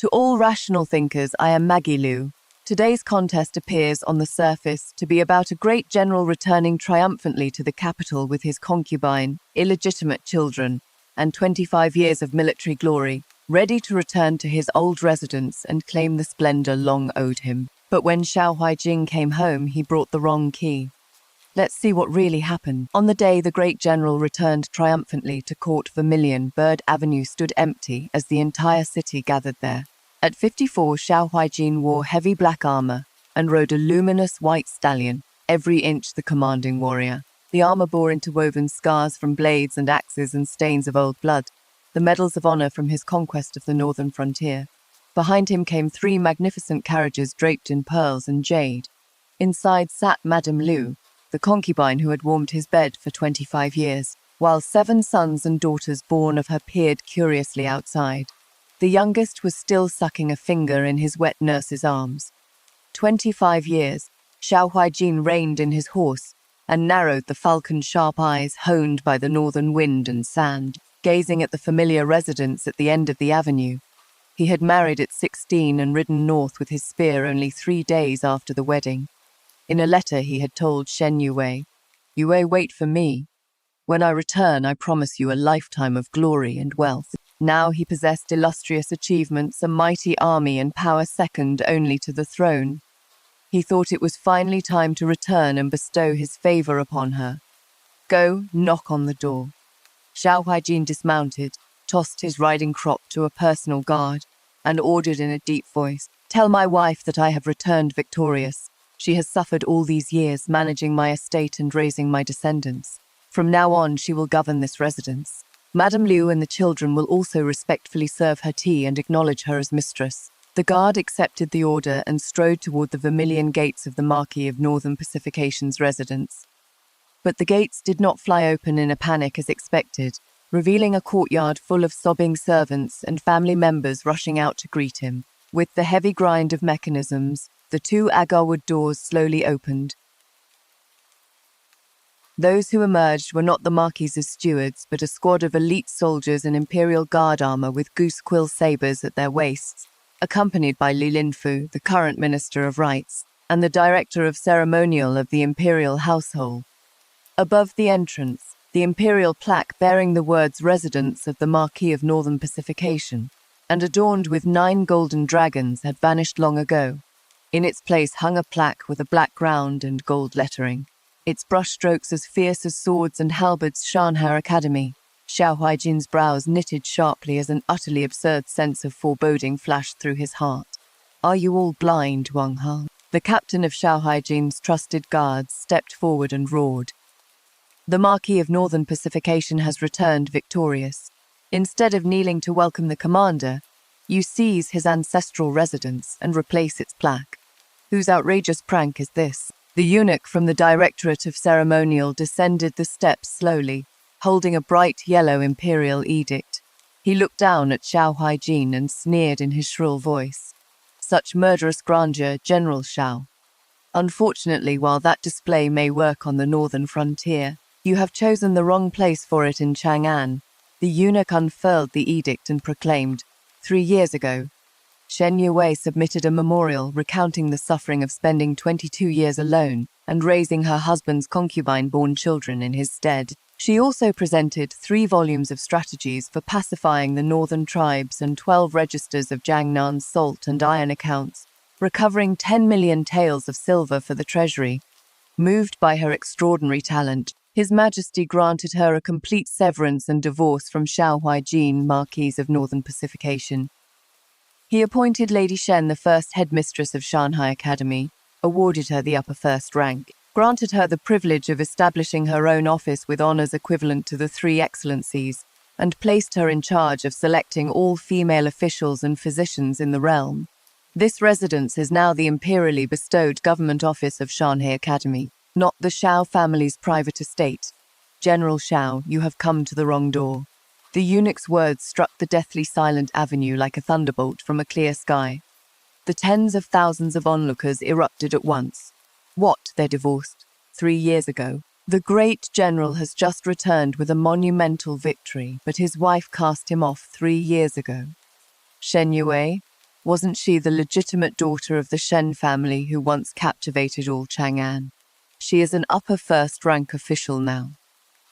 To all rational thinkers, I am Maggie Liu. Today's contest appears on the surface to be about a great general returning triumphantly to the capital with his concubine, illegitimate children, and 25 years of military glory, ready to return to his old residence and claim the splendor long owed him. But when Xiao Huijing came home, he brought the wrong key. Let's see what really happened. On the day the great general returned triumphantly to Court Vermilion, Bird Avenue stood empty as the entire city gathered there. At 54, Xiao Huijing wore heavy black armor and rode a luminous white stallion, every inch the commanding warrior. The armor bore interwoven scars from blades and axes and stains of old blood, the medals of honor from his conquest of the northern frontier. Behind him came 3 magnificent carriages draped in pearls and jade. Inside sat Madame Liu, the concubine who had warmed his bed for 25 years, while 7 sons and daughters born of her peered curiously outside. The youngest was still sucking a finger in his wet nurse's arms. 25 years, Xiao Huijing reined in his horse and narrowed the falcon's sharp eyes honed by the northern wind and sand, gazing at the familiar residence at the end of the avenue. He had married at 16 and ridden north with his spear only 3 days after the wedding. In a letter he had told Shen Yue, "Yue, wait for me. When I return, I promise you a lifetime of glory and wealth." Now he possessed illustrious achievements, a mighty army, and power second only to the throne. He thought it was finally time to return and bestow his favor upon her. "Go, knock on the door." Xiao Huijing dismounted, tossed his riding crop to a personal guard, and ordered in a deep voice, "Tell my wife that I have returned victorious. She has suffered all these years managing my estate and raising my descendants. From now on, she will govern this residence. Madame Liu and the children will also respectfully serve her tea and acknowledge her as mistress." The guard accepted the order and strode toward the vermilion gates of the Marquis of Northern Pacification's residence. But the gates did not fly open in a panic as expected, revealing a courtyard full of sobbing servants and family members rushing out to greet him. With the heavy grind of mechanisms, the 2 agarwood doors slowly opened. Those who emerged were not the Marquis's stewards, but a squad of elite soldiers in imperial guard armor with goose quill sabers at their waists, accompanied by Li Linfu, the current Minister of Rites, and the Director of Ceremonial of the imperial household. Above the entrance, the imperial plaque bearing the words "Residence of the Marquis of Northern Pacification," and adorned with 9 golden dragons, had vanished long ago. In its place hung a plaque with a black ground and gold lettering, its brushstrokes as fierce as swords and halberds Shanhai Academy. Xiao Huijing's brows knitted sharply as an utterly absurd sense of foreboding flashed through his heart. "Are you all blind, Wang Hao?" The captain of Xiao Huijing's trusted guards stepped forward and roared. "The Marquis of Northern Pacification has returned victorious. Instead of kneeling to welcome the commander, you seize his ancestral residence and replace its plaque. Whose outrageous prank is this?" The eunuch from the Directorate of Ceremonial descended the steps slowly, holding a bright yellow imperial edict. He looked down at Xiao Huijing and sneered in his shrill voice. "Such murderous grandeur, General Xiao. Unfortunately, while that display may work on the northern frontier, you have chosen the wrong place for it in Chang'an." The eunuch unfurled the edict and proclaimed, 3 years ago, Shen Yue submitted a memorial recounting the suffering of spending 22 years alone and raising her husband's concubine-born children in his stead. She also presented 3 volumes of strategies for pacifying the northern tribes and 12 registers of Jiangnan's salt and iron accounts, recovering 10 million taels of silver for the treasury. Moved by her extraordinary talent, His Majesty granted her a complete severance and divorce from Xiao Huijing, Marquis of Northern Pacification. He appointed Lady Shen the first headmistress of Shanhai Academy, awarded her the upper first rank, granted her the privilege of establishing her own office with honours equivalent to the 3 excellencies, and placed her in charge of selecting all female officials and physicians in the realm. This residence is now the imperially bestowed government office of Shanhai Academy, not the Xiao family's private estate. General Xiao, you have come to the wrong door. The eunuch's words struck the deathly silent avenue like a thunderbolt from a clear sky. The tens of thousands of onlookers erupted at once. What, they're divorced? 3 years ago. The great general has just returned with a monumental victory, but his wife cast him off 3 years ago. Shen Yue, Wasn't she the legitimate daughter of the Shen family who once captivated all Chang'an? She is an upper first-rank official now.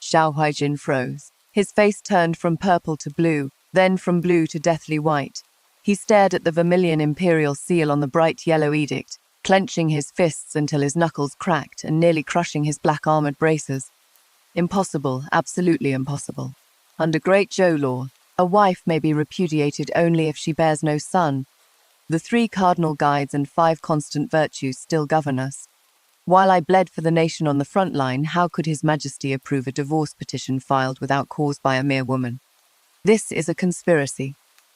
Xiao Huijin froze. His face turned from purple to blue, then from blue to deathly white. He stared at the vermilion imperial seal on the bright yellow edict, clenching his fists until his knuckles cracked and nearly crushing his black armored bracers. Impossible, absolutely impossible. Under Great Zhou law, a wife may be repudiated only if she bears no son. The 3 cardinal guides and 5 constant virtues still govern us. While I bled for the nation on the front line, how could His Majesty approve a divorce petition filed without cause by a mere woman? This is a conspiracy.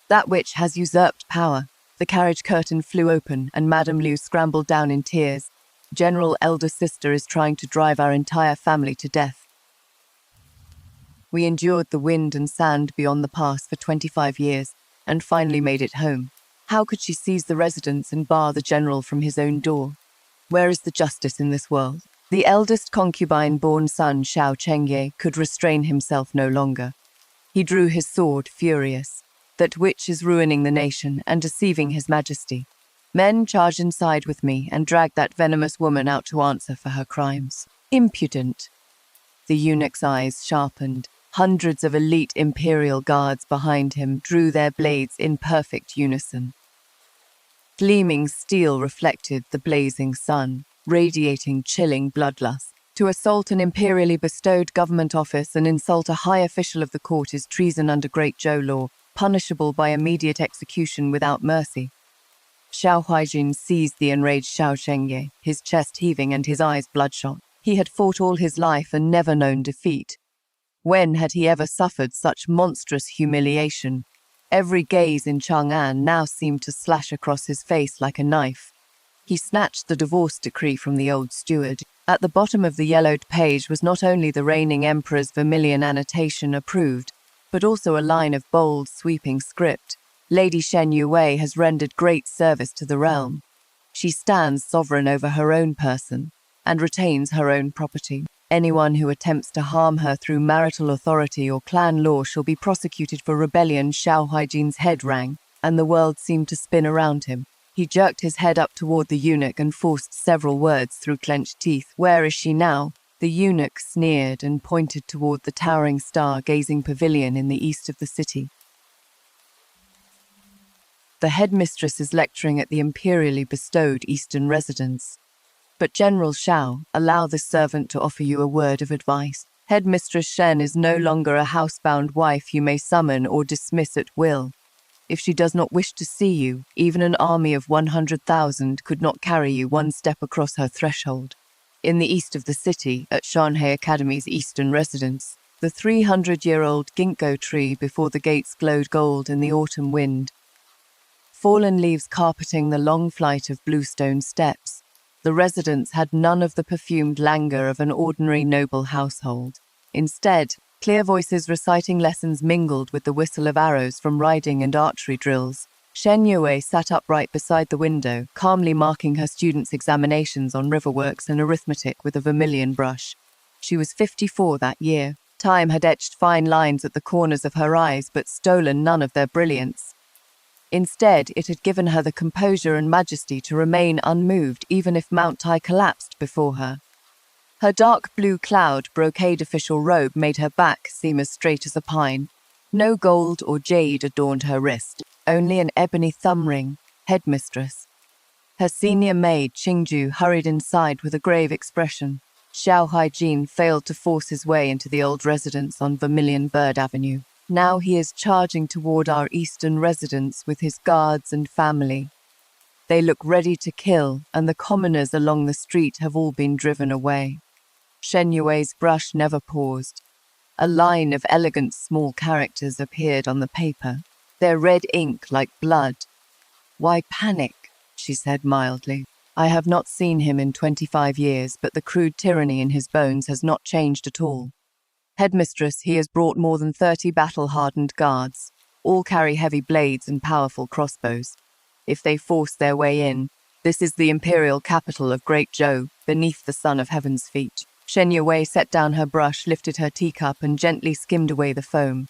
That witch has usurped power. The carriage curtain flew open, and Madame Liu scrambled down in tears. General elder sister is trying to drive our entire family to death. We endured the wind and sand beyond the pass for 25 years, and finally made it home. How could she seize the residence and bar the general from his own door? Where is the justice in this world? The eldest concubine-born son, Xiao Chengye, could restrain himself no longer. He drew his sword, furious. That witch is ruining the nation and deceiving His Majesty. Men charged inside with me and dragged that venomous woman out to answer for her crimes. Impudent. The eunuch's eyes sharpened. Hundreds of elite imperial guards behind him drew their blades in perfect unison. Gleaming steel reflected the blazing sun, radiating chilling bloodlust. To assault an imperially bestowed government office and insult a high official of the court is treason under Great Zhou law, punishable by immediate execution without mercy. Xiao Huijin seized the enraged Xiao Chengye, his chest heaving and his eyes bloodshot. He had fought all his life and never known defeat. When had he ever suffered such monstrous humiliation? Every gaze in Chang'an now seemed to slash across his face like a knife. He snatched the divorce decree from the old steward. At the bottom of the yellowed page was not only the reigning emperor's vermilion annotation approved, but also a line of bold, sweeping script. Lady Shen Yue has rendered great service to the realm. She stands sovereign over her own person and retains her own property. Anyone who attempts to harm her through marital authority or clan law shall be prosecuted for rebellion. Xiao Huijin's head rang, and the world seemed to spin around him. He jerked his head up toward the eunuch and forced several words through clenched teeth. Where is she now? The eunuch sneered and pointed toward the towering star-gazing pavilion in the east of the city. The headmistress is lecturing at the imperially bestowed eastern residence. But General Xiao, allow this servant to offer you a word of advice. Headmistress Shen is no longer a housebound wife you may summon or dismiss at will. If she does not wish to see you, even an army of 100,000 could not carry you one step across her threshold. In the east of the city, at Shanhei Academy's eastern residence, the 300-year-old ginkgo tree before the gates glowed gold in the autumn wind. Fallen leaves carpeting the long flight of bluestone steps. The residence had none of the perfumed languor of an ordinary noble household. Instead, clear voices reciting lessons mingled with the whistle of arrows from riding and archery drills. Shen Yue sat upright beside the window, calmly marking her students' examinations on riverworks and arithmetic with a vermilion brush. She was 54 that year. Time had etched fine lines at the corners of her eyes, but stolen none of their brilliance. Instead, it had given her the composure and majesty to remain unmoved even if Mount Tai collapsed before her. Her dark blue cloud brocade official robe made her back seem as straight as a pine. No gold or jade adorned her wrist, only an ebony thumb ring, headmistress. Her senior maid, Qingju, hurried inside with a grave expression. Xiao Huijin failed to force his way into the old residence on Vermilion Bird Avenue. Now he is charging toward our eastern residence with his guards and family. They look ready to kill, and the commoners along the street have all been driven away. Shen Yue's brush never paused. A line of elegant small characters appeared on the paper, their red ink like blood. "Why panic?" she said mildly. "I have not seen him in 25 years, but the crude tyranny in his bones has not changed at all. Headmistress, he has brought more than 30 battle-hardened guards. All carry heavy blades and powerful crossbows. If they force their way in, this is the imperial capital of Great Zhou, beneath the sun of heaven's feet." Shen Yue set down her brush, lifted her teacup, and gently skimmed away the foam.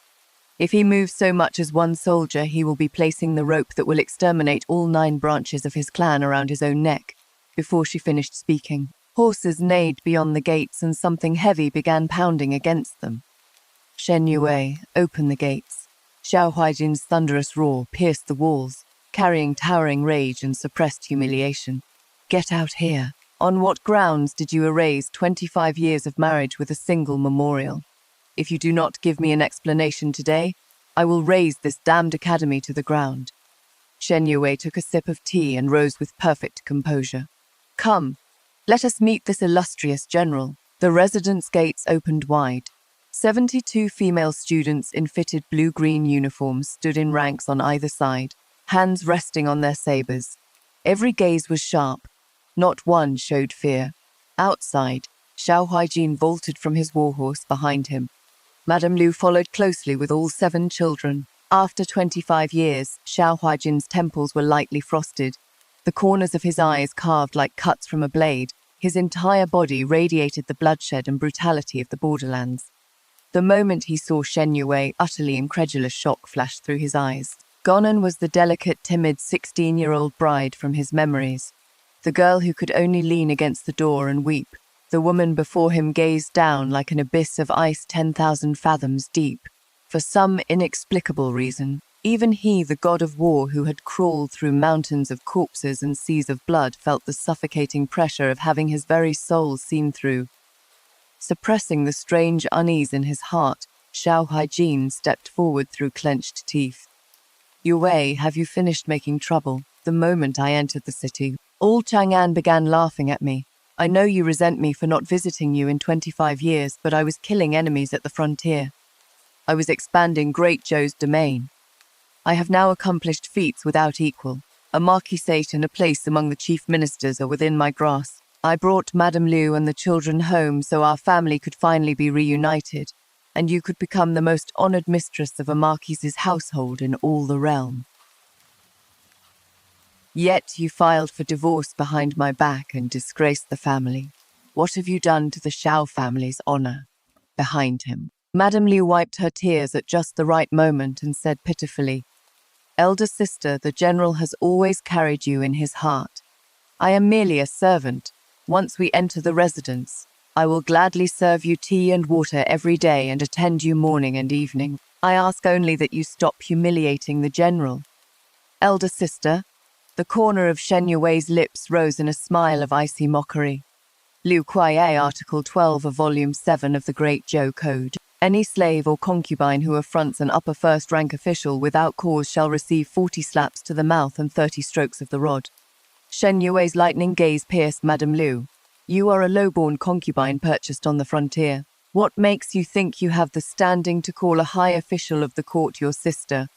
If he moves so much as one soldier, he will be placing the rope that will exterminate all 9 branches of his clan around his own neck." Before she finished speaking, horses neighed beyond the gates and something heavy began pounding against them. "Shen Yue, open the gates." Xiao Huijin's thunderous roar pierced the walls, carrying towering rage and suppressed humiliation. "Get out here. On what grounds did you erase 25 years of marriage with a single memorial? If you do not give me an explanation today, I will raze this damned academy to the ground." Shen Yue took a sip of tea and rose with perfect composure. "Come, let us meet this illustrious general." The residence gates opened wide. 72 female students in fitted blue-green uniforms stood in ranks on either side, hands resting on their sabers. Every gaze was sharp. Not one showed fear. Outside, Xiao Huijin vaulted from his warhorse behind him. Madame Liu followed closely with all 7 children. After 25 years, Xiao Huijin's temples were lightly frosted, the corners of his eyes carved like cuts from a blade. His entire body radiated the bloodshed and brutality of the borderlands. The moment he saw Shen Yue, utterly incredulous shock flashed through his eyes. Gone was the delicate, timid 16-year-old bride from his memories. The girl who could only lean against the door and weep. The woman before him gazed down like an abyss of ice 10,000 fathoms deep. For some inexplicable reason, even he, the god of war who had crawled through mountains of corpses and seas of blood, felt the suffocating pressure of having his very soul seen through. Suppressing the strange unease in his heart, Xiao Huijin stepped forward through clenched teeth. "Yue, have you finished making trouble? The moment I entered the city, all Chang'an began laughing at me. I know you resent me for not visiting you in 25 years, but I was killing enemies at the frontier. I was expanding Great Zhou's domain. I have now accomplished feats without equal. A marquisate and a place among the chief ministers are within my grasp. I brought Madame Liu and the children home so our family could finally be reunited, and you could become the most honored mistress of a marquis's household in all the realm. Yet you filed for divorce behind my back and disgraced the family. What have you done to the Xiao family's honor?" Behind him, Madame Liu wiped her tears at just the right moment and said pitifully, "Elder sister, the general has always carried you in his heart. I am merely a servant. Once we enter the residence, I will gladly serve you tea and water every day and attend you morning and evening. I ask only that you stop humiliating the general." "Elder sister," the corner of Shen Yue's lips rose in a smile of icy mockery. Liu Kuai, Article 12 of Volume 7 of the Great Zhou Code. Any slave or concubine who affronts an upper first-rank official without cause shall receive 40 slaps to the mouth and 30 strokes of the rod. Shen Yue's lightning gaze pierced Madame Liu. "You are a low-born concubine purchased on the frontier. What makes you think you have the standing to call a high official of the court your sister?"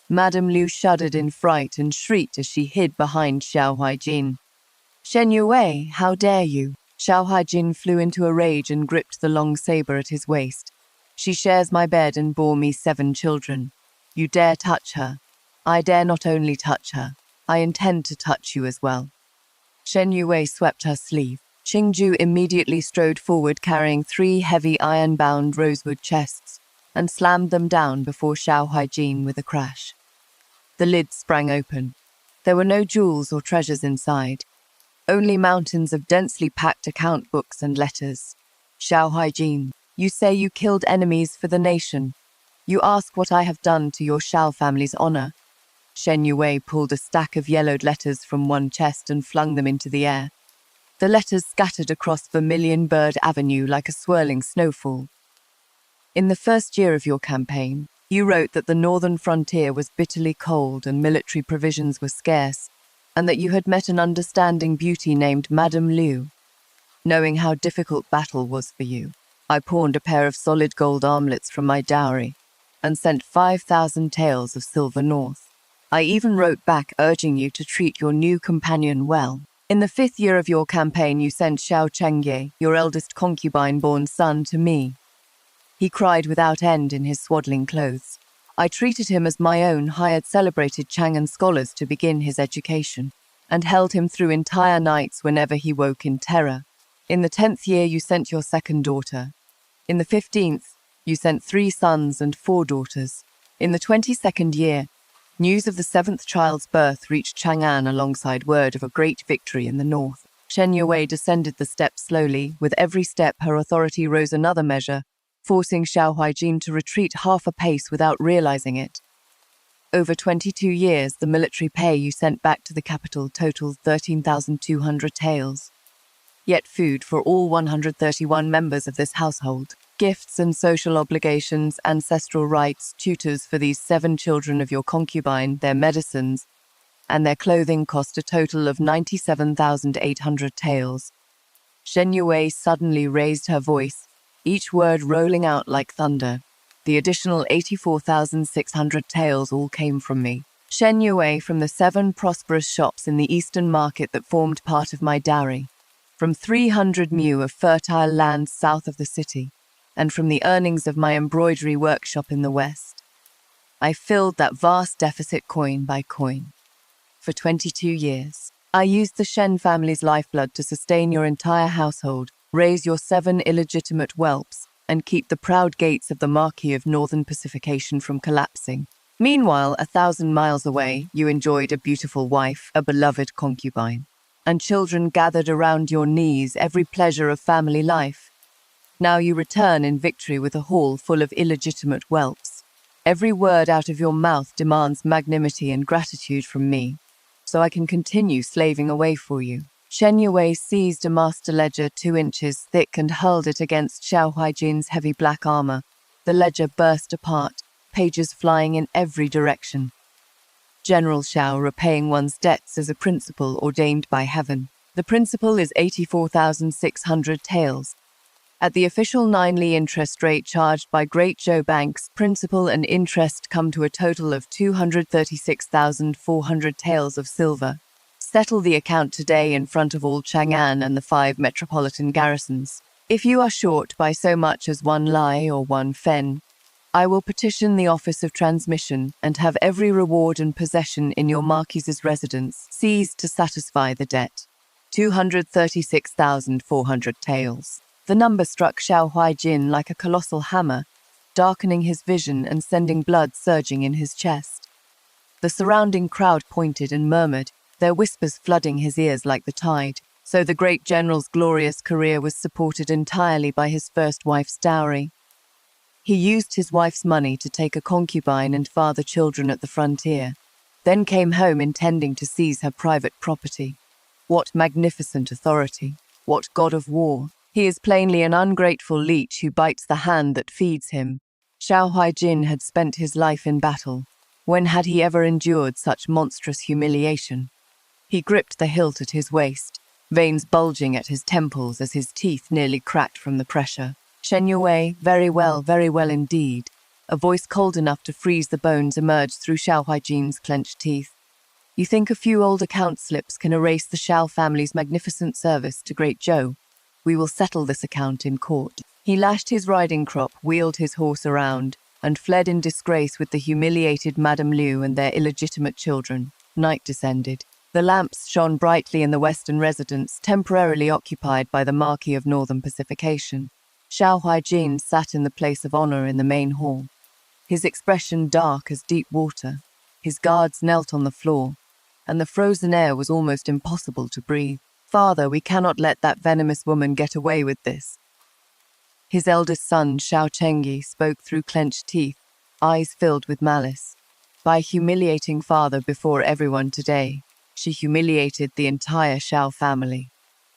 Madame Liu shuddered in fright and shrieked as she hid behind Xiao Huijin. "Shen Yue, how dare you?" Xiao Huijin flew into a rage and gripped the long saber at his waist. "She shares my bed and bore me 7 children. You dare touch her. I dare not only touch her, I intend to touch you as well." Shen Yue swept her sleeve. Qingju immediately strode forward carrying 3 heavy iron-bound rosewood chests and slammed them down before Xiao Huijin with a crash. The lid sprang open. There were no jewels or treasures inside, only mountains of densely packed account books and letters. "Xiao Huijin, you say you killed enemies for the nation. You ask what I have done to your Xiao family's honor." Shen Yue pulled a stack of yellowed letters from one chest and flung them into the air. The letters scattered across Vermilion Bird Avenue like a swirling snowfall. "In the first year of your campaign, you wrote that the northern frontier was bitterly cold and military provisions were scarce, and that you had met an understanding beauty named Madame Liu. Knowing how difficult battle was for you, I pawned a pair of solid gold armlets from my dowry and sent 5,000 taels of silver north. I even wrote back urging you to treat your new companion well. In the 5th year of your campaign, you sent Xiao Chengye, your eldest concubine-born son, to me. He cried without end in his swaddling clothes. I treated him as my own, hired celebrated Chang'an scholars to begin his education, and held him through entire nights whenever he woke in terror. In the 10th year, you sent your second daughter. In the 15th, You sent 3 sons and 4 daughters. In the 22nd year, news of the 7th child's birth reached Chang'an alongside word of a great victory in the north. Shen Yue descended the steps slowly. With every step, her authority rose another measure, forcing Xiao Huaijin to retreat half a pace without realizing it. Over 22 years, the military pay you sent back to the capital totaled 13,200 taels. Yet food for all 131 members of this household, gifts and social obligations, ancestral rites, tutors for these 7 children of your concubine, their medicines, and their clothing cost a total of 97,800 taels. Shen Yue suddenly raised her voice, each word rolling out like thunder. The additional 84,600 taels all came from me. Shen Yue, from the 7 prosperous shops in the eastern market that formed part of my dowry, from 300 mu of fertile land south of the city, and from the earnings of my embroidery workshop in the west. I filled that vast deficit coin by coin. For 22 years, I used the Shen family's lifeblood to sustain your entire household, raise your 7 illegitimate whelps, and keep the proud gates of the Marquis of Northern Pacification from collapsing. Meanwhile, 1,000 miles away, you enjoyed a beautiful wife, a beloved concubine, and children gathered around your knees, every pleasure of family life. Now you return in victory with a hall full of illegitimate whelps. Every word out of your mouth demands magnanimity and gratitude from me, so I can continue slaving away for you. Shen Yue seized a master ledger 2 inches thick and hurled it against Xiao Huaijin's heavy black armor. The ledger burst apart, pages flying in every direction. General Xiao, repaying one's debts is a principle ordained by heaven. The principle is 84,600 taels. At the official 9-li interest rate charged by Great Zhou banks, principal and interest come to a total of 236,400 taels of silver. Settle the account today in front of all Chang'an and the 5 metropolitan garrisons. If you are short by so much as 1 li or 1 fen, I will petition the Office of Transmission and have every reward and possession in your Marquis's residence seized to satisfy the debt. 236,400 taels. The number struck Xiao Huaijin like a colossal hammer, darkening his vision and sending blood surging in his chest. The surrounding crowd pointed and murmured, their whispers flooding his ears like the tide. So the great general's glorious career was supported entirely by his first wife's dowry. He used his wife's money to take a concubine and father children at the frontier, then came home intending to seize her private property. What magnificent authority! What god of war! He is plainly an ungrateful leech who bites the hand that feeds him. Xiao Huaijin had spent his life in battle. When had he ever endured such monstrous humiliation? He gripped the hilt at his waist, veins bulging at his temples as his teeth nearly cracked from the pressure. Shen Yue, very well indeed. A voice cold enough to freeze the bones emerged through Xiao Huaijin's clenched teeth. You think a few old account slips can erase the Xiao family's magnificent service to Great Zhou? We will settle this account in court. He lashed his riding crop, wheeled his horse around, and fled in disgrace with the humiliated Madame Liu and their illegitimate children. Night descended. The lamps shone brightly in the western residence, temporarily occupied by the Marquis of Northern Pacification. Xiao Huaijin sat in the place of honor in the main hall, his expression dark as deep water. His guards knelt on the floor, and the frozen air was almost impossible to breathe. Father, we cannot let that venomous woman get away with this. His eldest son, Xiao Chengyi, spoke through clenched teeth, eyes filled with malice. By humiliating father before everyone today, she humiliated the entire Xiao family.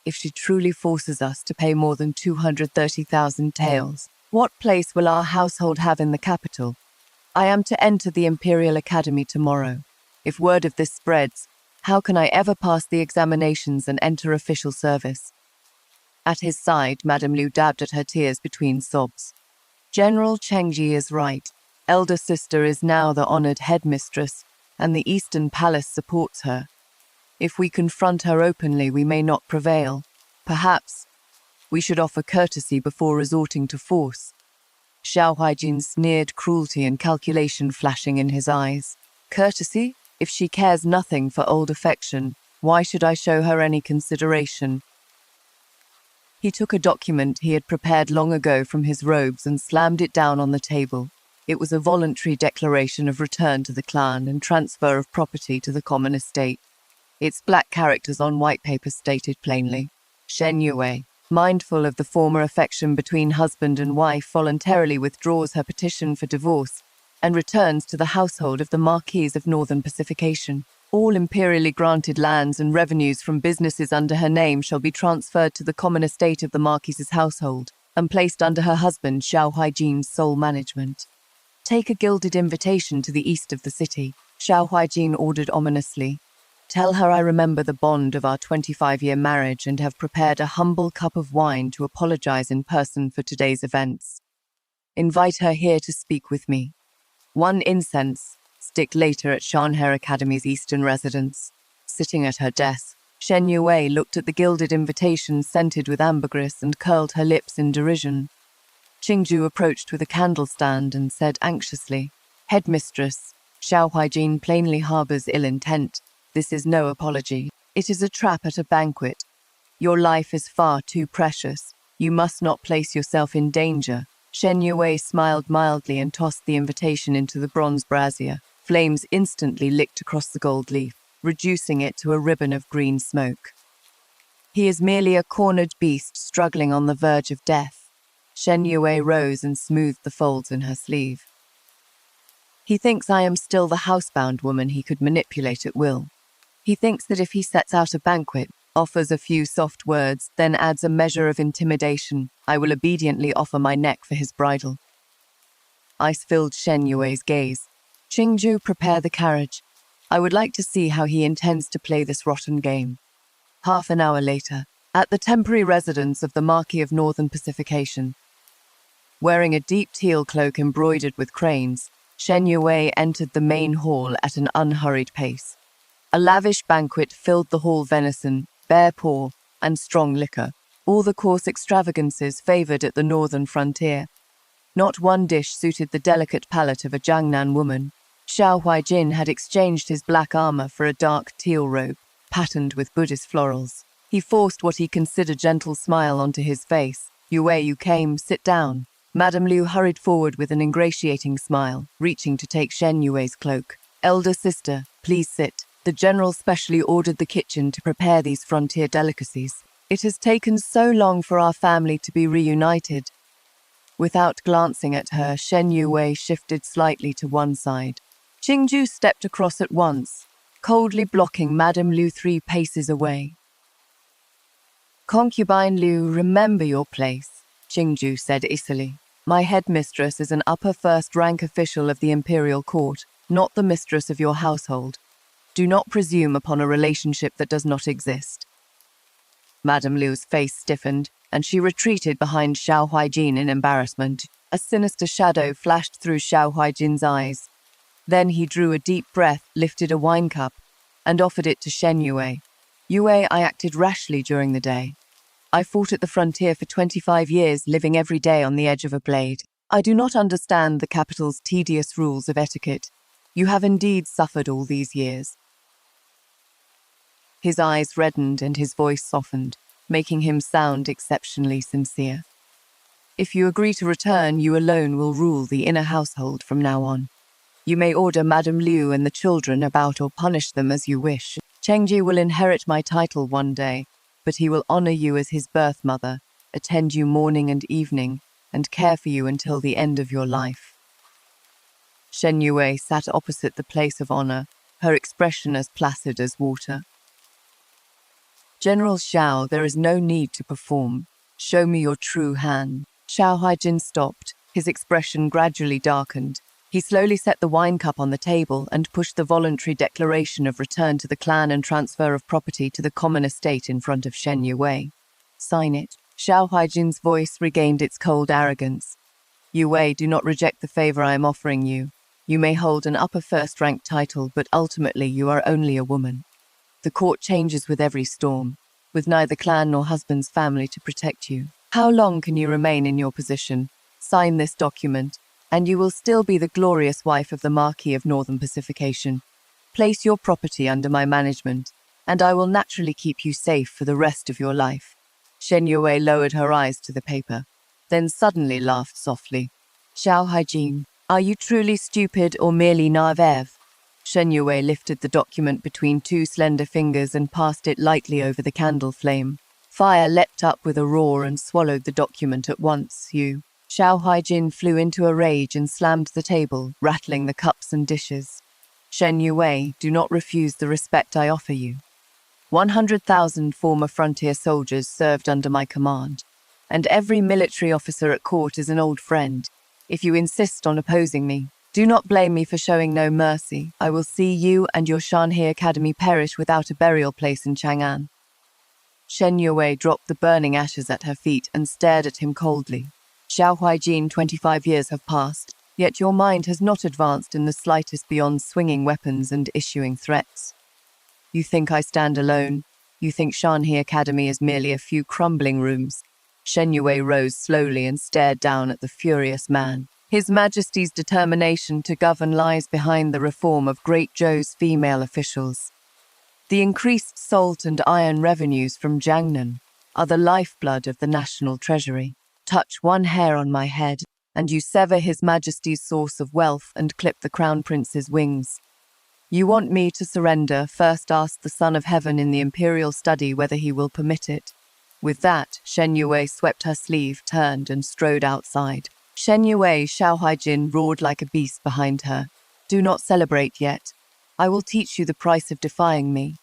If she truly forces us to pay more than 230,000 taels, what place will our household have in the capital? I am to enter the Imperial Academy tomorrow. If word of this spreads, how can I ever pass the examinations and enter official service? At his side, Madame Liu dabbed at her tears between sobs. General Chengji is right. Elder sister is now the honored headmistress, and the Eastern Palace supports her. If we confront her openly, we may not prevail. Perhaps we should offer courtesy before resorting to force. Xiao Huaijin sneered, cruelty and calculation flashing in his eyes. Courtesy? If she cares nothing for old affection, why should I show her any consideration? He took a document he had prepared long ago from his robes and slammed it down on the table. It was a voluntary declaration of return to the clan and transfer of property to the common estate. Its black characters on white paper stated plainly, Shen Yue, mindful of the former affection between husband and wife, voluntarily withdraws her petition for divorce and returns to the household of the Marquise of Northern Pacification. All imperially granted lands and revenues from businesses under her name shall be transferred to the common estate of the Marquise's household and placed under her husband Xiao Huijin's sole management. Take a gilded invitation to the east of the city, Xiao Huijin ordered ominously. Tell her I remember the bond of our 25-year marriage and have prepared a humble cup of wine to apologize in person for today's events. Invite her here to speak with me. 1 incense. Stick later at Shanhair Academy's eastern residence. Sitting at her desk, Shen Yue looked at the gilded invitation scented with ambergris and curled her lips in derision. Qingju approached with a candle stand and said anxiously, Headmistress, Xiao Huijin plainly harbors ill intent. This is no apology. It is a trap at a banquet. Your life is far too precious. You must not place yourself in danger. Shen Yue smiled mildly and tossed the invitation into the bronze brazier. Flames instantly licked across the gold leaf, reducing it to a ribbon of green smoke. He is merely a cornered beast struggling on the verge of death. Shen Yue rose and smoothed the folds in her sleeve. He thinks I am still the housebound woman he could manipulate at will. He thinks that if he sets out a banquet, offers a few soft words, then adds a measure of intimidation, I will obediently offer my neck for his bridal. Ice filled Shen Yue's gaze. Qingju, prepare the carriage. I would like to see how he intends to play this rotten game. Half an hour later, at the temporary residence of the Marquis of Northern Pacification. Wearing a deep teal cloak embroidered with cranes, Shen Yue entered the main hall at an unhurried pace. A lavish banquet filled the hall: venison, bear paw, and strong liquor, all the coarse extravagances favored at the northern frontier. Not one dish suited the delicate palate of a Jiangnan woman. Xiao Huijin had exchanged his black armor for a dark teal robe, patterned with Buddhist florals. He forced what he considered gentle smile onto his face. Yue, you came, sit down. Madame Liu hurried forward with an ingratiating smile, reaching to take Shen Yue's cloak. Elder sister, please sit. The general specially ordered the kitchen to prepare these frontier delicacies. It has taken so long for our family to be reunited. Without glancing at her, Shen Yue shifted slightly to one side. Qingju stepped across at once, coldly blocking Madame Liu 3 paces away. Concubine Liu, remember your place, Qingju said icily. My headmistress is an upper first-rank official of the imperial court, not the mistress of your household. Do not presume upon a relationship that does not exist. Madame Liu's face stiffened, and she retreated behind Xiao Huijin in embarrassment. A sinister shadow flashed through Xiao Huijin's eyes. Then he drew a deep breath, lifted a wine cup, and offered it to Shen Yue. Yue, I acted rashly during the day. I fought at the frontier for 25 years, living every day on the edge of a blade. I do not understand the capital's tedious rules of etiquette. You have indeed suffered all these years. His eyes reddened and his voice softened, making him sound exceptionally sincere. If you agree to return, you alone will rule the inner household from now on. You may order Madame Liu and the children about or punish them as you wish. Chengji will inherit my title one day, but he will honor you as his birth mother, attend you morning and evening, and care for you until the end of your life. Shen Yue sat opposite the place of honor, her expression as placid as water. General Xiao, there is no need to perform. Show me your true hand. Xiao Huijin stopped, his expression gradually darkened. He slowly set the wine cup on the table and pushed the voluntary declaration of return to the clan and transfer of property to the common estate in front of Shen Yue. Sign it. Xiao Huijin's voice regained its cold arrogance. Yue, do not reject the favor I am offering you. You may hold an upper first-rank title, but ultimately you are only a woman. The court changes with every storm, with neither clan nor husband's family to protect you. How long can you remain in your position? Sign this document, and you will still be the glorious wife of the Marquis of Northern Pacification. Place your property under my management, and I will naturally keep you safe for the rest of your life. Shen Yue lowered her eyes to the paper, then suddenly laughed softly. Xiao Haijin, are you truly stupid or merely naive? Shen Yue lifted the document between two slender fingers and passed it lightly over the candle flame. Fire leapt up with a roar and swallowed the document at once. Xiao Haijin flew into a rage and slammed the table, rattling the cups and dishes. Shen Yue, do not refuse the respect I offer you. 100,000 former frontier soldiers served under my command, and every military officer at court is an old friend. If you insist on opposing me, do not blame me for showing no mercy. I will see you and your Shanhe Academy perish without a burial place in Chang'an. Shen Yue dropped the burning ashes at her feet and stared at him coldly. Xiao Huaijin, 25 years have passed, yet your mind has not advanced in the slightest beyond swinging weapons and issuing threats. You think I stand alone? You think Shanhe Academy is merely a few crumbling rooms? Shen Yue rose slowly and stared down at the furious man. His Majesty's determination to govern lies behind the reform of Great Zhou's female officials. The increased salt and iron revenues from Jiangnan are the lifeblood of the national treasury. Touch one hair on my head, and you sever His Majesty's source of wealth and clip the Crown Prince's wings. You want me to surrender? First ask the Son of Heaven in the Imperial Study whether he will permit it. With that, Shen Yue swept her sleeve, turned, and strode outside. Shen Yue, Xiao Haijin roared like a beast behind her. Do not celebrate yet. I will teach you the price of defying me.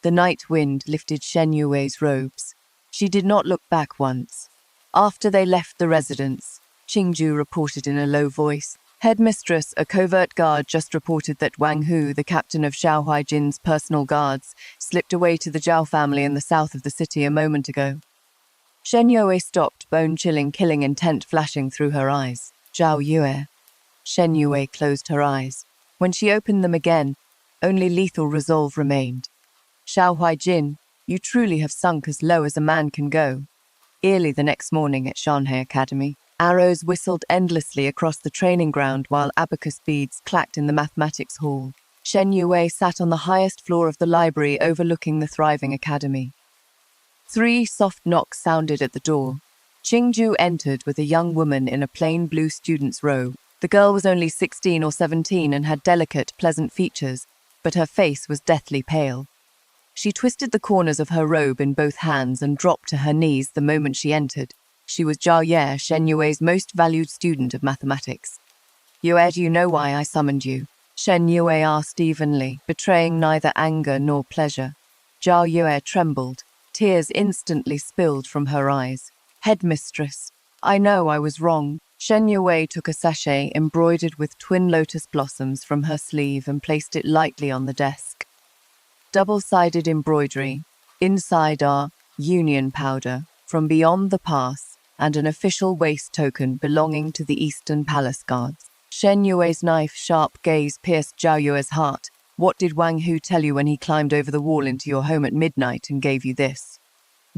The night wind lifted Shen Yue's robes. She did not look back once. After they left the residence, Qingju reported in a low voice. Headmistress, a covert guard just reported that Wang Hu, the captain of Xiao Huaijin's personal guards, slipped away to the Zhao family in the south of the city a moment ago. Shen Yue stopped, bone-chilling, killing intent flashing through her eyes. Zhao Yue. Shen Yue closed her eyes. When she opened them again, only lethal resolve remained. Xiao Huaijin, you truly have sunk as low as a man can go. Early the next morning at Shanhe Academy, arrows whistled endlessly across the training ground while abacus beads clacked in the mathematics hall. Shen Yue sat on the highest floor of the library overlooking the thriving academy. 3 soft knocks sounded at the door. Qingju entered with a young woman in a plain blue student's robe. The girl was only 16 or 17 and had delicate, pleasant features, but her face was deathly pale. She twisted the corners of her robe in both hands and dropped to her knees the moment she entered. She was Zhao Ye, Shen Yue's most valued student of mathematics. Yue, do you know why I summoned you? Shen Yue asked evenly, betraying neither anger nor pleasure. Zhao Yue trembled. Tears instantly spilled from her eyes. Headmistress, I know I was wrong. Shen Yue took a sachet embroidered with twin lotus blossoms from her sleeve and placed it lightly on the desk. Double-sided embroidery. Inside are union powder from beyond the pass and an official waist token belonging to the Eastern Palace Guards. Shen Yue's knife-sharp gaze pierced Zhao Yue's heart. What did Wang Hu tell you when he climbed over the wall into your home at midnight and gave you this?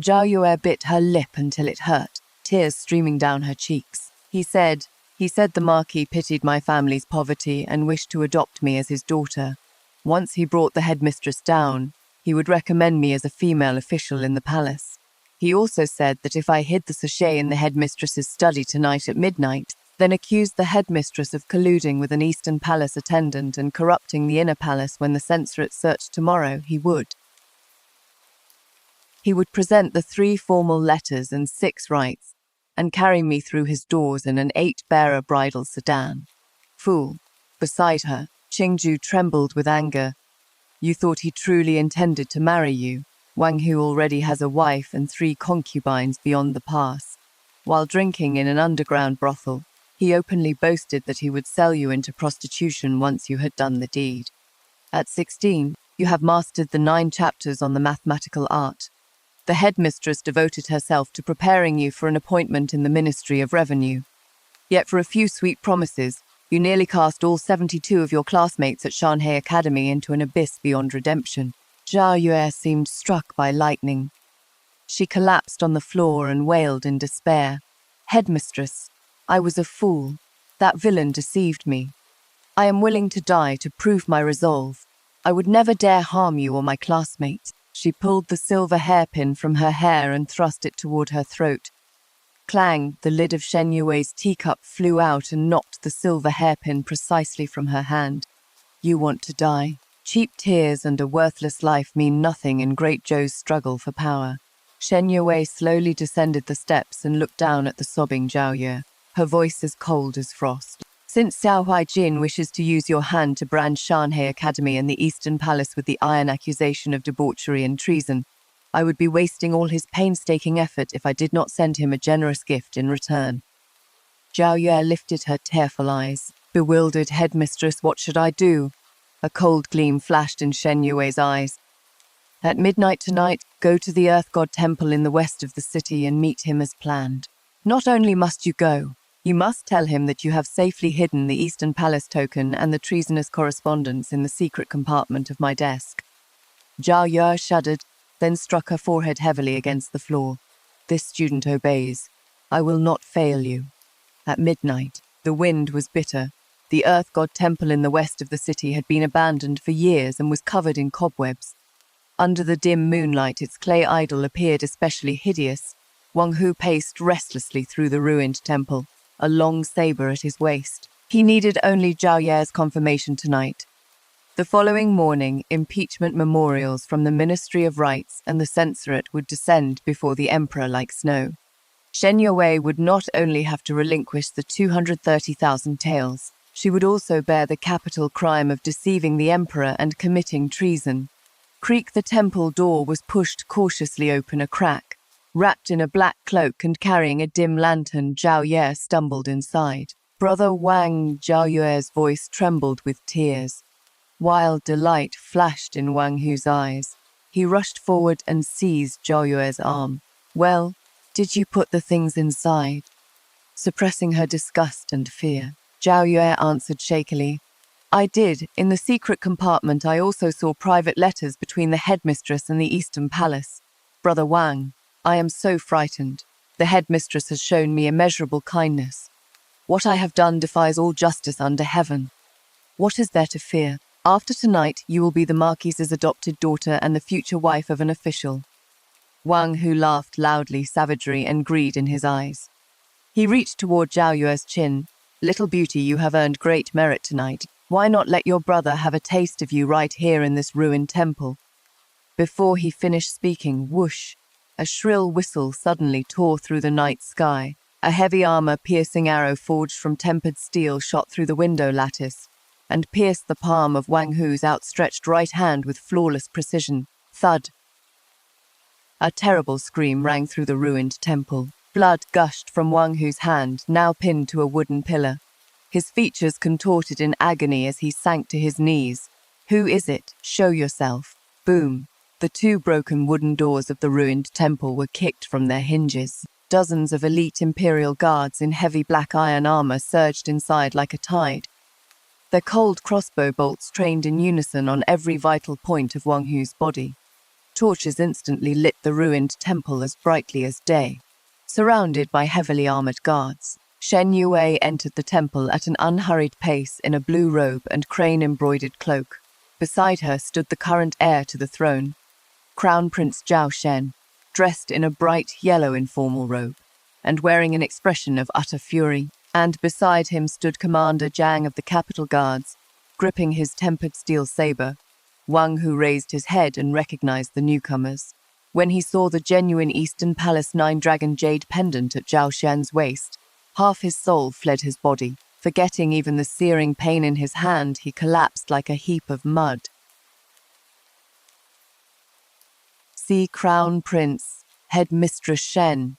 Zhao Yue bit her lip until it hurt, tears streaming down her cheeks. He said the Marquis pitied my family's poverty and wished to adopt me as his daughter. Once he brought the headmistress down, he would recommend me as a female official in the palace. He also said that if I hid the sachet in the headmistress's study tonight at midnight, then accused the headmistress of colluding with an Eastern Palace attendant and corrupting the inner palace when the censorate searched tomorrow, he would present the 3 formal letters and 6 rights, and carry me through his doors in an 8-bearer bridal sedan. Fool. Beside her, Qingju trembled with anger. You thought he truly intended to marry you. Wang Hu already has a wife and 3 concubines beyond the pass. While drinking in an underground brothel, he openly boasted that he would sell you into prostitution once you had done the deed. At 16, you have mastered the 9 chapters on the mathematical art. The headmistress devoted herself to preparing you for an appointment in the Ministry of Revenue. Yet for a few sweet promises, you nearly cast all 72 of your classmates at Shanhe Academy into an abyss beyond redemption. Zhao Yue seemed struck by lightning. She collapsed on the floor and wailed in despair. Headmistress, I was a fool. That villain deceived me. I am willing to die to prove my resolve. I would never dare harm you or my classmates. She pulled the silver hairpin from her hair and thrust it toward her throat. Clang, the lid of Shen Yue's teacup flew out and knocked the silver hairpin precisely from her hand. You want to die. Cheap tears and a worthless life mean nothing in Great Zhou's struggle for power. Shen Yue slowly descended the steps and looked down at the sobbing Zhao Yue, her voice as cold as frost. Since Xiao Huaijin wishes to use your hand to brand Shanhei Academy and the Eastern Palace with the iron accusation of debauchery and treason, I would be wasting all his painstaking effort if I did not send him a generous gift in return. Zhao Yue lifted her tearful eyes. Bewildered headmistress, what should I do? A cold gleam flashed in Shen Yue's eyes. At midnight tonight, go to the Earth God Temple in the west of the city and meet him as planned. Not only must you go, you must tell him that you have safely hidden the Eastern Palace token and the treasonous correspondence in the secret compartment of my desk. Zhao Yue shuddered, then struck her forehead heavily against the floor. This student obeys. I will not fail you. At midnight, the wind was bitter. The Earth God Temple in the west of the city had been abandoned for years and was covered in cobwebs. Under the dim moonlight, its clay idol appeared especially hideous. Wang Hu paced restlessly through the ruined temple, a long saber at his waist. He needed only Zhao Yue's confirmation tonight. The following morning, impeachment memorials from the Ministry of Rights and the Censorate would descend before the Emperor like snow. Shen Yue would not only have to relinquish the 230,000 taels, she would also bear the capital crime of deceiving the Emperor and committing treason. Creak, the temple door was pushed cautiously open a crack. Wrapped in a black cloak and carrying a dim lantern, Zhao Yue stumbled inside. Brother Wang, Zhao Yue's voice trembled with tears. Wild delight flashed in Wang Hu's eyes. He rushed forward and seized Zhao Yue's arm. Well, did you put the things inside? Suppressing her disgust and fear, Zhao Yue answered shakily. I did. In the secret compartment, I also saw private letters between the headmistress and the Eastern Palace. Brother Wang, I am so frightened. The headmistress has shown me immeasurable kindness. What I have done defies all justice under heaven. What is there to fear? After tonight, you will be the Marquis's adopted daughter and the future wife of an official. Wang Hu laughed loudly, savagery and greed in his eyes. He reached toward Zhao Yue's chin. Little beauty, you have earned great merit tonight. Why not let your brother have a taste of you right here in this ruined temple? Before he finished speaking, whoosh, a shrill whistle suddenly tore through the night sky. A heavy armor-piercing arrow forged from tempered steel shot through the window lattice and pierced the palm of Wang Hu's outstretched right hand with flawless precision. Thud! A terrible scream rang through the ruined temple. Blood gushed from Wang Hu's hand, now pinned to a wooden pillar. His features contorted in agony as he sank to his knees. Who is it? Show yourself. Boom! The two broken wooden doors of the ruined temple were kicked from their hinges. Dozens of elite imperial guards in heavy black iron armor surged inside like a tide. Their cold crossbow bolts trained in unison on every vital point of Wang Hu's body. Torches instantly lit the ruined temple as brightly as day. Surrounded by heavily armored guards, Shen Yue entered the temple at an unhurried pace in a blue robe and crane-embroidered cloak. Beside her stood the current heir to the throne, Crown Prince Zhao Shen, dressed in a bright yellow informal robe and wearing an expression of utter fury. And beside him stood Commander Zhang of the Capital Guards, gripping his tempered steel saber. Wang Hu raised his head and recognized the newcomers. When he saw the genuine Eastern Palace 9-dragon jade pendant at Zhao Shen's waist, half his soul fled his body. Forgetting even the searing pain in his hand, he collapsed like a heap of mud. See Crown Prince, Headmistress Shen.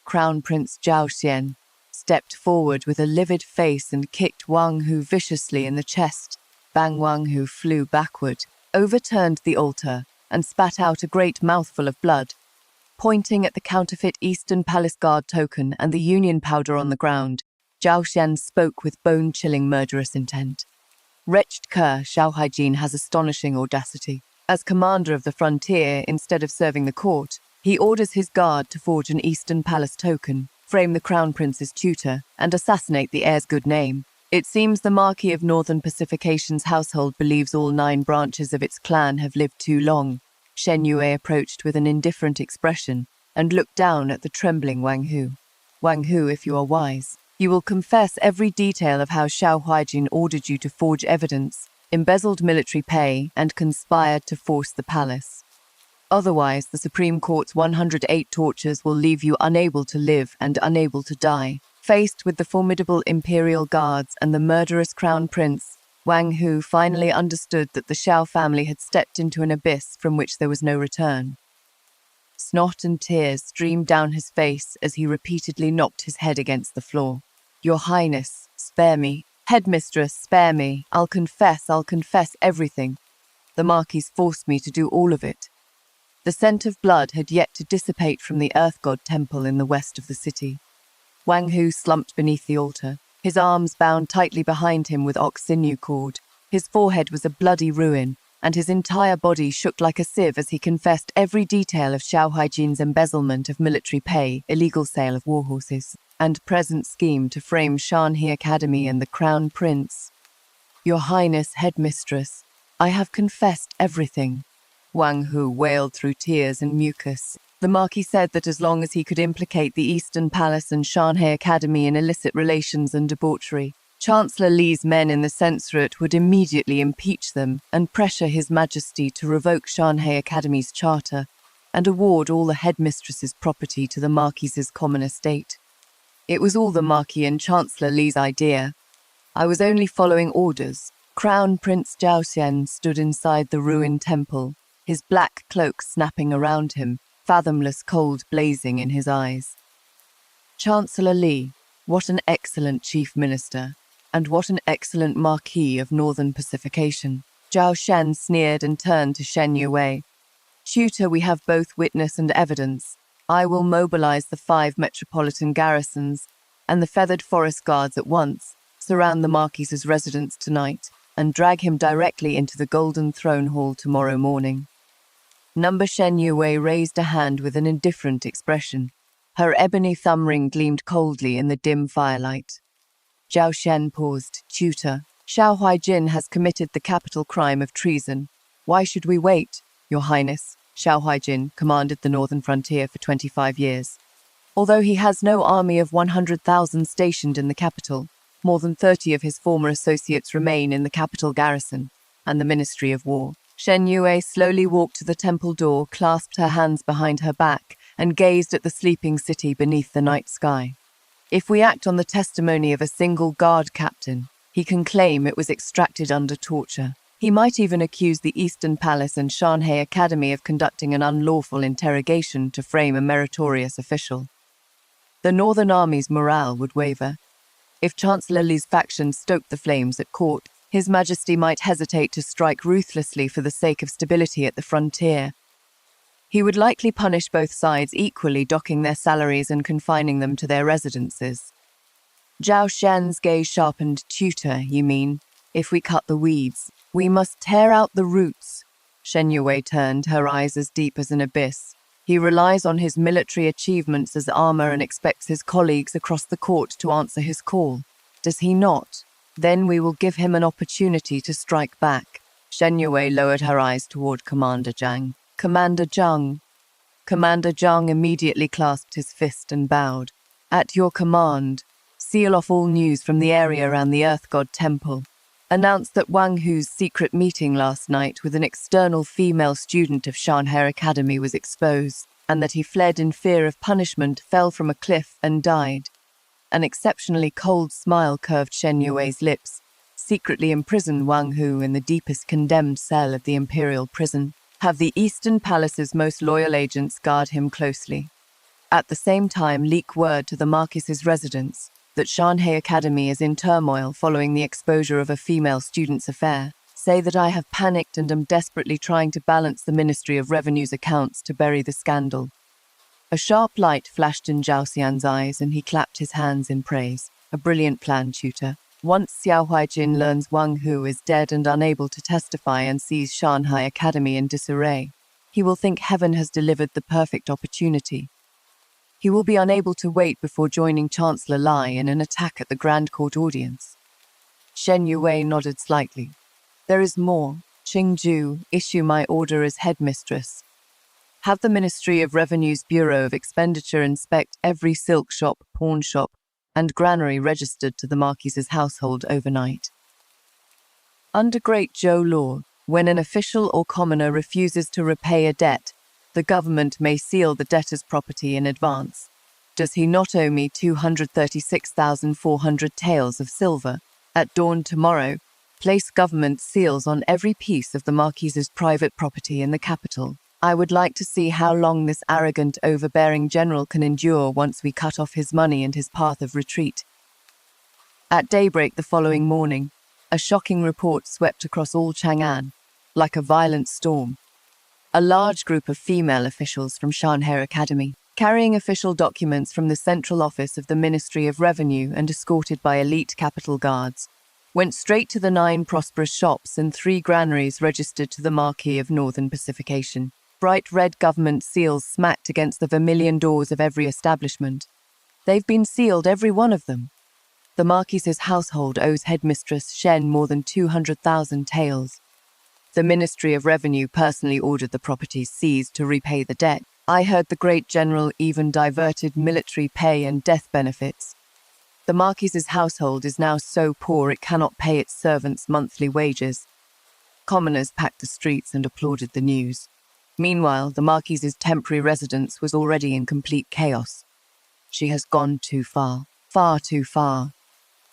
Crown Prince Zhao Xian stepped forward with a livid face and kicked Wang Hu viciously in the chest. Bang! Wang Hu flew backward, overturned the altar, and spat out a great mouthful of blood. Pointing at the counterfeit Eastern Palace Guard token and the Union powder on the ground, Zhao Xian spoke with bone-chilling murderous intent. Wretched cur, Xiao Haijin has astonishing audacity. As commander of the frontier, instead of serving the court, he orders his guard to forge an Eastern Palace token, frame the Crown Prince's tutor, and assassinate the heir's good name. It seems the Marquis of Northern Pacification's household believes all 9 branches of its clan have lived too long. Shen Yue approached with an indifferent expression and looked down at the trembling Wang Hu. Wang Hu, if you are wise, you will confess every detail of how Xiao Huaijin ordered you to forge evidence, embezzled military pay, and conspired to force the palace. Otherwise, the Supreme Court's 108 tortures will leave you unable to live and unable to die. Faced with the formidable imperial guards and the murderous crown prince, Wang Hu finally understood that the Xiao family had stepped into an abyss from which there was no return. Snot and tears streamed down his face as he repeatedly knocked his head against the floor. Your Highness, spare me. Headmistress, spare me. I'll confess everything. The Marquis forced me to do all of it. The scent of blood had yet to dissipate from the Earth God temple in the west of the city. Wang Hu slumped beneath the altar, his arms bound tightly behind him with ox sinew cord. His forehead was a bloody ruin, and his entire body shook like a sieve as he confessed every detail of Xiao Huaijin's embezzlement of military pay, illegal sale of war horses, and present scheme to frame Shanhe Academy and the Crown Prince. Your Highness, Headmistress, I have confessed everything. Wang Hu wailed through tears and mucus. The Marquis said that as long as he could implicate the Eastern Palace and Shanhe Academy in illicit relations and debauchery, Chancellor Li's men in the censorate would immediately impeach them and pressure His Majesty to revoke Shanhe Academy's charter and award all the headmistress's property to the Marquis's common estate. It was all the Marquis and Chancellor Li's idea. I was only following orders. Crown Prince Zhaoxian stood inside the ruined temple, his black cloak snapping around him, fathomless cold blazing in his eyes. Chancellor Li, what an excellent chief minister, and what an excellent Marquis of Northern Pacification. Zhao Shen sneered and turned to Shen Yue. Tutor, we have both witness and evidence. I will mobilize the 5 metropolitan garrisons and the feathered forest guards at once, surround the Marquis's residence tonight, and drag him directly into the Golden Throne Hall tomorrow morning. Number Shen Yue raised a hand with an indifferent expression. Her ebony thumb ring gleamed coldly in the dim firelight. Zhao Shen paused. Tutor, Xiao Huaijin has committed the capital crime of treason. Why should we wait, Your Highness? Xiao Huaijin commanded the northern frontier for 25 years. Although he has no army of 100,000 stationed in the capital, more than 30 of his former associates remain in the capital garrison and the Ministry of War. Shen Yue slowly walked to the temple door, clasped her hands behind her back, and gazed at the sleeping city beneath the night sky. If we act on the testimony of a single guard captain, he can claim it was extracted under torture. He might even accuse the Eastern Palace and Shanhe Academy of conducting an unlawful interrogation to frame a meritorious official. The Northern Army's morale would waver. If Chancellor Li's faction stoked the flames at court, His Majesty might hesitate to strike ruthlessly for the sake of stability at the frontier. He would likely punish both sides equally, docking their salaries and confining them to their residences. Zhao Shen's gaze sharpened. Tutor, you mean? If we cut the weeds, we must tear out the roots. Shen Yue turned, her eyes as deep as an abyss. He relies on his military achievements as armor and expects his colleagues across the court to answer his call. Does he not? Then we will give him an opportunity to strike back. Shen Yue lowered her eyes toward Commander Zhang. Commander Zhang. Commander Zhang immediately clasped his fist and bowed. At your command, seal off all news from the area around the Earth God Temple. Announce that Wang Hu's secret meeting last night with an external female student of Shanhe Academy was exposed, and that he fled in fear of punishment, fell from a cliff, and died. An exceptionally cold smile curved Shen Yue's lips. Secretly imprison Wang Hu in the deepest condemned cell of the imperial prison. Have the Eastern Palace's most loyal agents guard him closely. At the same time, leak word to the Marquis's residence that Shanhe Academy is in turmoil following the exposure of a female student's affair. Say that I have panicked and am desperately trying to balance the Ministry of Revenue's accounts to bury the scandal. A sharp light flashed in Zhao Xian's eyes, and he clapped his hands in praise. A brilliant plan, tutor. Once Xiao Huaijin learns Wang Hu is dead and unable to testify and sees Shanhe Academy in disarray, he will think heaven has delivered the perfect opportunity. He will be unable to wait before joining Chancellor Li in an attack at the Grand Court audience. Shen Yue nodded slightly. There is more. Qingju, issue my order as headmistress. Have the Ministry of Revenue's Bureau of Expenditure inspect every silk shop, pawn shop, and granary registered to the Marquis's household overnight. Under Great Zhou law, when an official or commoner refuses to repay a debt, the government may seal the debtor's property in advance. Does he not owe me 236,400 taels of silver? At dawn tomorrow, place government seals on every piece of the Marquis's private property in the capital. I would like to see how long this arrogant, overbearing general can endure once we cut off his money and his path of retreat. At daybreak the following morning, a shocking report swept across all Chang'an, like a violent storm. A large group of female officials from Shanghai Academy, carrying official documents from the central office of the Ministry of Revenue and escorted by elite capital guards, went straight to the 9 prosperous shops and 3 granaries registered to the Marquis of Northern Pacification. Bright red government seals smacked against the vermilion doors of every establishment. They've been sealed, every one of them. The Marquis's household owes headmistress Shen more than 200,000 taels. The Ministry of Revenue personally ordered the properties seized to repay the debt. I heard the great general even diverted military pay and death benefits. The Marquis's household is now so poor it cannot pay its servants' monthly wages. Commoners packed the streets and applauded the news. Meanwhile, the Marquis's temporary residence was already in complete chaos. She has gone too far, far too far.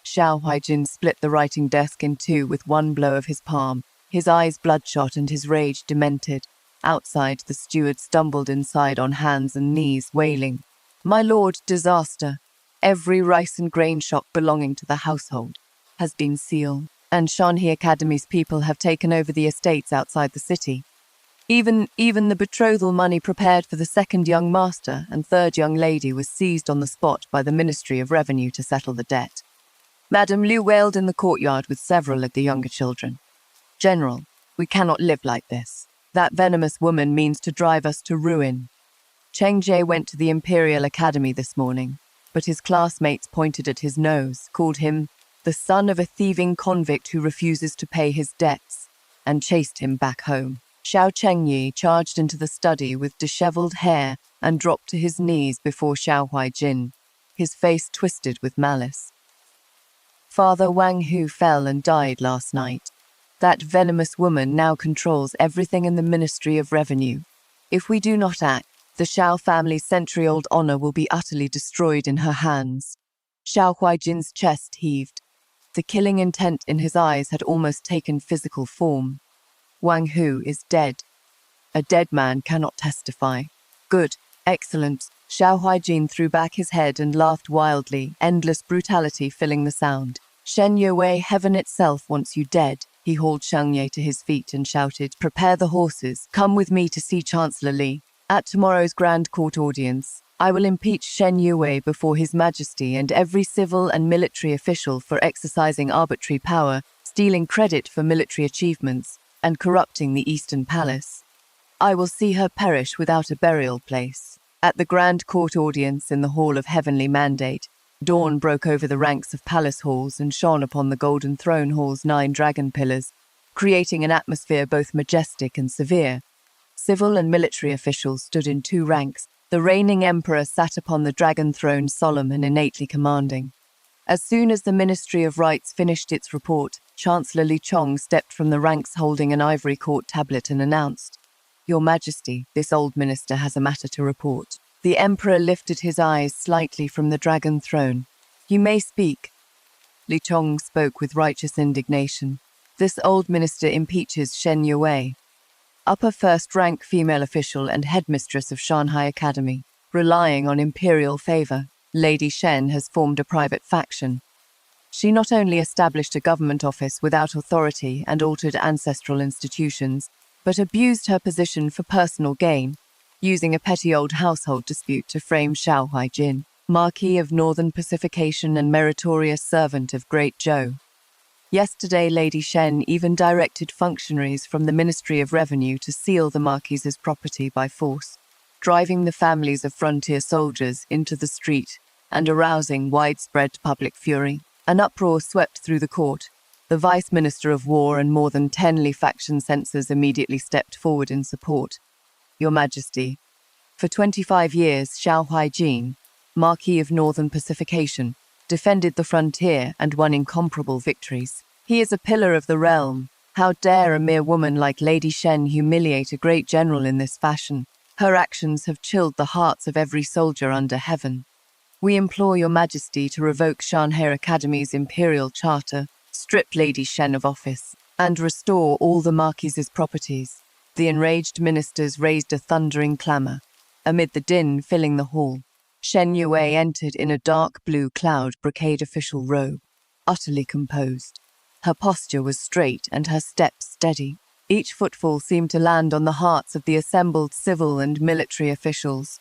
Xiao Huaijin split the writing desk in 2 with one blow of his palm, his eyes bloodshot and his rage demented. Outside, the steward stumbled inside on hands and knees, wailing, "My lord, disaster! Every rice and grain shop belonging to the household has been sealed, and Shanghai Academy's people have taken over the estates outside the city. Even the betrothal money prepared for the 2nd young master and 3rd young lady was seized on the spot by the Ministry of Revenue to settle the debt." Madame Liu wailed in the courtyard with several of the younger children. "General, we cannot live like this. That venomous woman means to drive us to ruin." Cheng Jie went to the Imperial Academy this morning, but his classmates pointed at his nose, called him the son of a thieving convict who refuses to pay his debts, and chased him back home. Xiao Chengyi charged into the study with disheveled hair and dropped to his knees before Xiao Huaijin, his face twisted with malice. "Father Wang Hu fell and died last night. That venomous woman now controls everything in the Ministry of Revenue. If we do not act, the Xiao family's century-old honor will be utterly destroyed in her hands." Xiao Huaijin's chest heaved. The killing intent in his eyes had almost taken physical form. "Wang Hu is dead. A dead man cannot testify." "Good, excellent." Xiao Huaijin threw back his head and laughed wildly, endless brutality filling the sound. "Shen Yue, heaven itself wants you dead." He hauled Shang Ye to his feet and shouted, "Prepare the horses. Come with me to see Chancellor Li. At tomorrow's Grand Court audience, I will impeach Shen Yue before His Majesty and every civil and military official for exercising arbitrary power, stealing credit for military achievements, and corrupting the Eastern Palace. I will see her perish without a burial place." At the Grand Court audience in the Hall of Heavenly Mandate, dawn broke over the ranks of palace halls and shone upon the Golden Throne Hall's 9 dragon pillars, creating an atmosphere both majestic and severe. Civil and military officials stood in 2 ranks. The reigning emperor sat upon the dragon throne, solemn and innately commanding. As soon as the Ministry of Rights finished its report, Chancellor Li Chong stepped from the ranks holding an ivory court tablet and announced, "Your Majesty, this old minister has a matter to report." The emperor lifted his eyes slightly from the dragon throne. "You may speak." Li Chong spoke with righteous indignation. "This old minister impeaches Shen Yue, upper first-rank female official and headmistress of Shanghai Academy. Relying on imperial favor, Lady Shen has formed a private faction. She not only established a government office without authority and altered ancestral institutions, but abused her position for personal gain, using a petty old household dispute to frame Xiao Huaijin, Marquis of Northern Pacification and meritorious servant of Great Zhou. Yesterday, Lady Shen even directed functionaries from the Ministry of Revenue to seal the Marquis's property by force, driving the families of frontier soldiers into the street and arousing widespread public fury. An uproar swept through the court. The Vice Minister of War and more than 10 Li faction censors immediately stepped forward in support. Your Majesty. For 25 years, Xiao Huaijin, Marquis of Northern Pacification, defended the frontier and won incomparable victories. He is a pillar of the realm. How dare a mere woman like Lady Shen humiliate a great general in this fashion? Her actions have chilled the hearts of every soldier under heaven. We implore your Majesty to revoke Shanhai Academy's imperial charter, strip Lady Shen of office, and restore all the Marquis's properties. The enraged ministers raised a thundering clamour. Amid the din filling the hall, Shen Yue entered in a dark blue cloud brocade official robe, utterly composed. Her posture was straight and her steps steady. Each footfall seemed to land on the hearts of the assembled civil and military officials.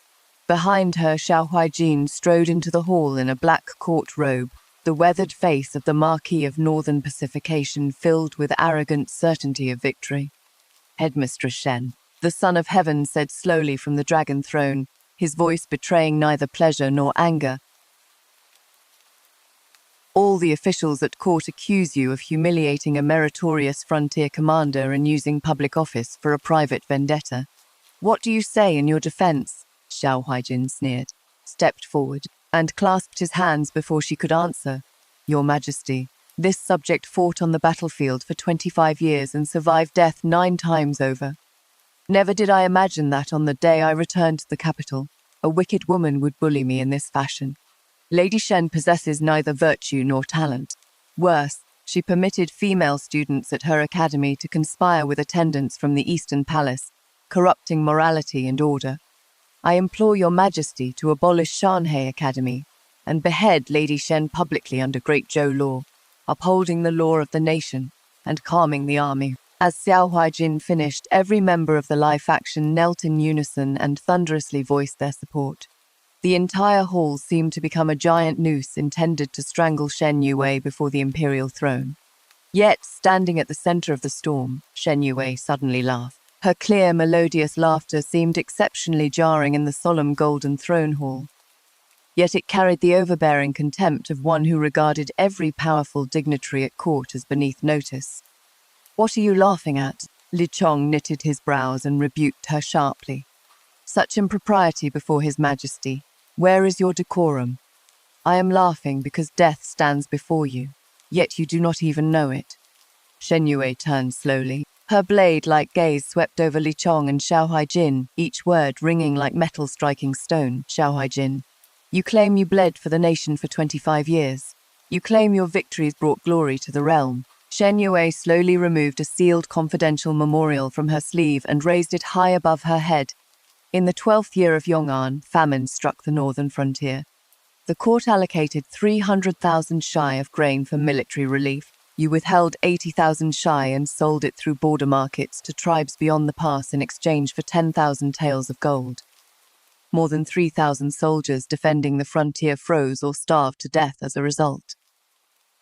Behind her, Xiao Huaijin strode into the hall in a black court robe, the weathered face of the Marquis of Northern Pacification filled with arrogant certainty of victory. Headmistress Shen, the Son of Heaven said slowly from the dragon throne, his voice betraying neither pleasure nor anger. All the officials at court accuse you of humiliating a meritorious frontier commander and using public office for a private vendetta. What do you say in your defense? Xiao Huaijin sneered, stepped forward, and clasped his hands before she could answer. Your Majesty, this subject fought on the battlefield for 25 years and survived death 9 times over. Never did I imagine that on the day I returned to the capital, a wicked woman would bully me in this fashion. Lady Shen possesses neither virtue nor talent. Worse, she permitted female students at her academy to conspire with attendants from the Eastern Palace, corrupting morality and order. I implore your Majesty to abolish Shanhai Academy and behead Lady Shen publicly under Great Zhou law, upholding the law of the nation and calming the army. As Xiao Huaijin finished, every member of the Lai faction knelt in unison and thunderously voiced their support. The entire hall seemed to become a giant noose intended to strangle Shen Yue before the imperial throne. Yet, standing at the center of the storm, Shen Yue suddenly laughed. Her clear, melodious laughter seemed exceptionally jarring in the solemn golden throne hall. Yet it carried the overbearing contempt of one who regarded every powerful dignitary at court as beneath notice. What are you laughing at? Li Chong knitted his brows and rebuked her sharply. Such impropriety before his Majesty. Where is your decorum? I am laughing because death stands before you, yet you do not even know it. Shen Yue turned slowly. Her blade-like gaze swept over Li Chong and Xiao Huaijin, each word ringing like metal striking stone. Xiao Huaijin, you claim you bled for the nation for 25 years. You claim your victories brought glory to the realm. Shen Yue slowly removed a sealed confidential memorial from her sleeve and raised it high above her head. In the 12th year of Yong'an, famine struck the northern frontier. The court allocated 300,000 shy of grain for military relief. You withheld 80,000 shy and sold it through border markets to tribes beyond the pass in exchange for 10,000 taels of gold. More than 3,000 soldiers defending the frontier froze or starved to death as a result.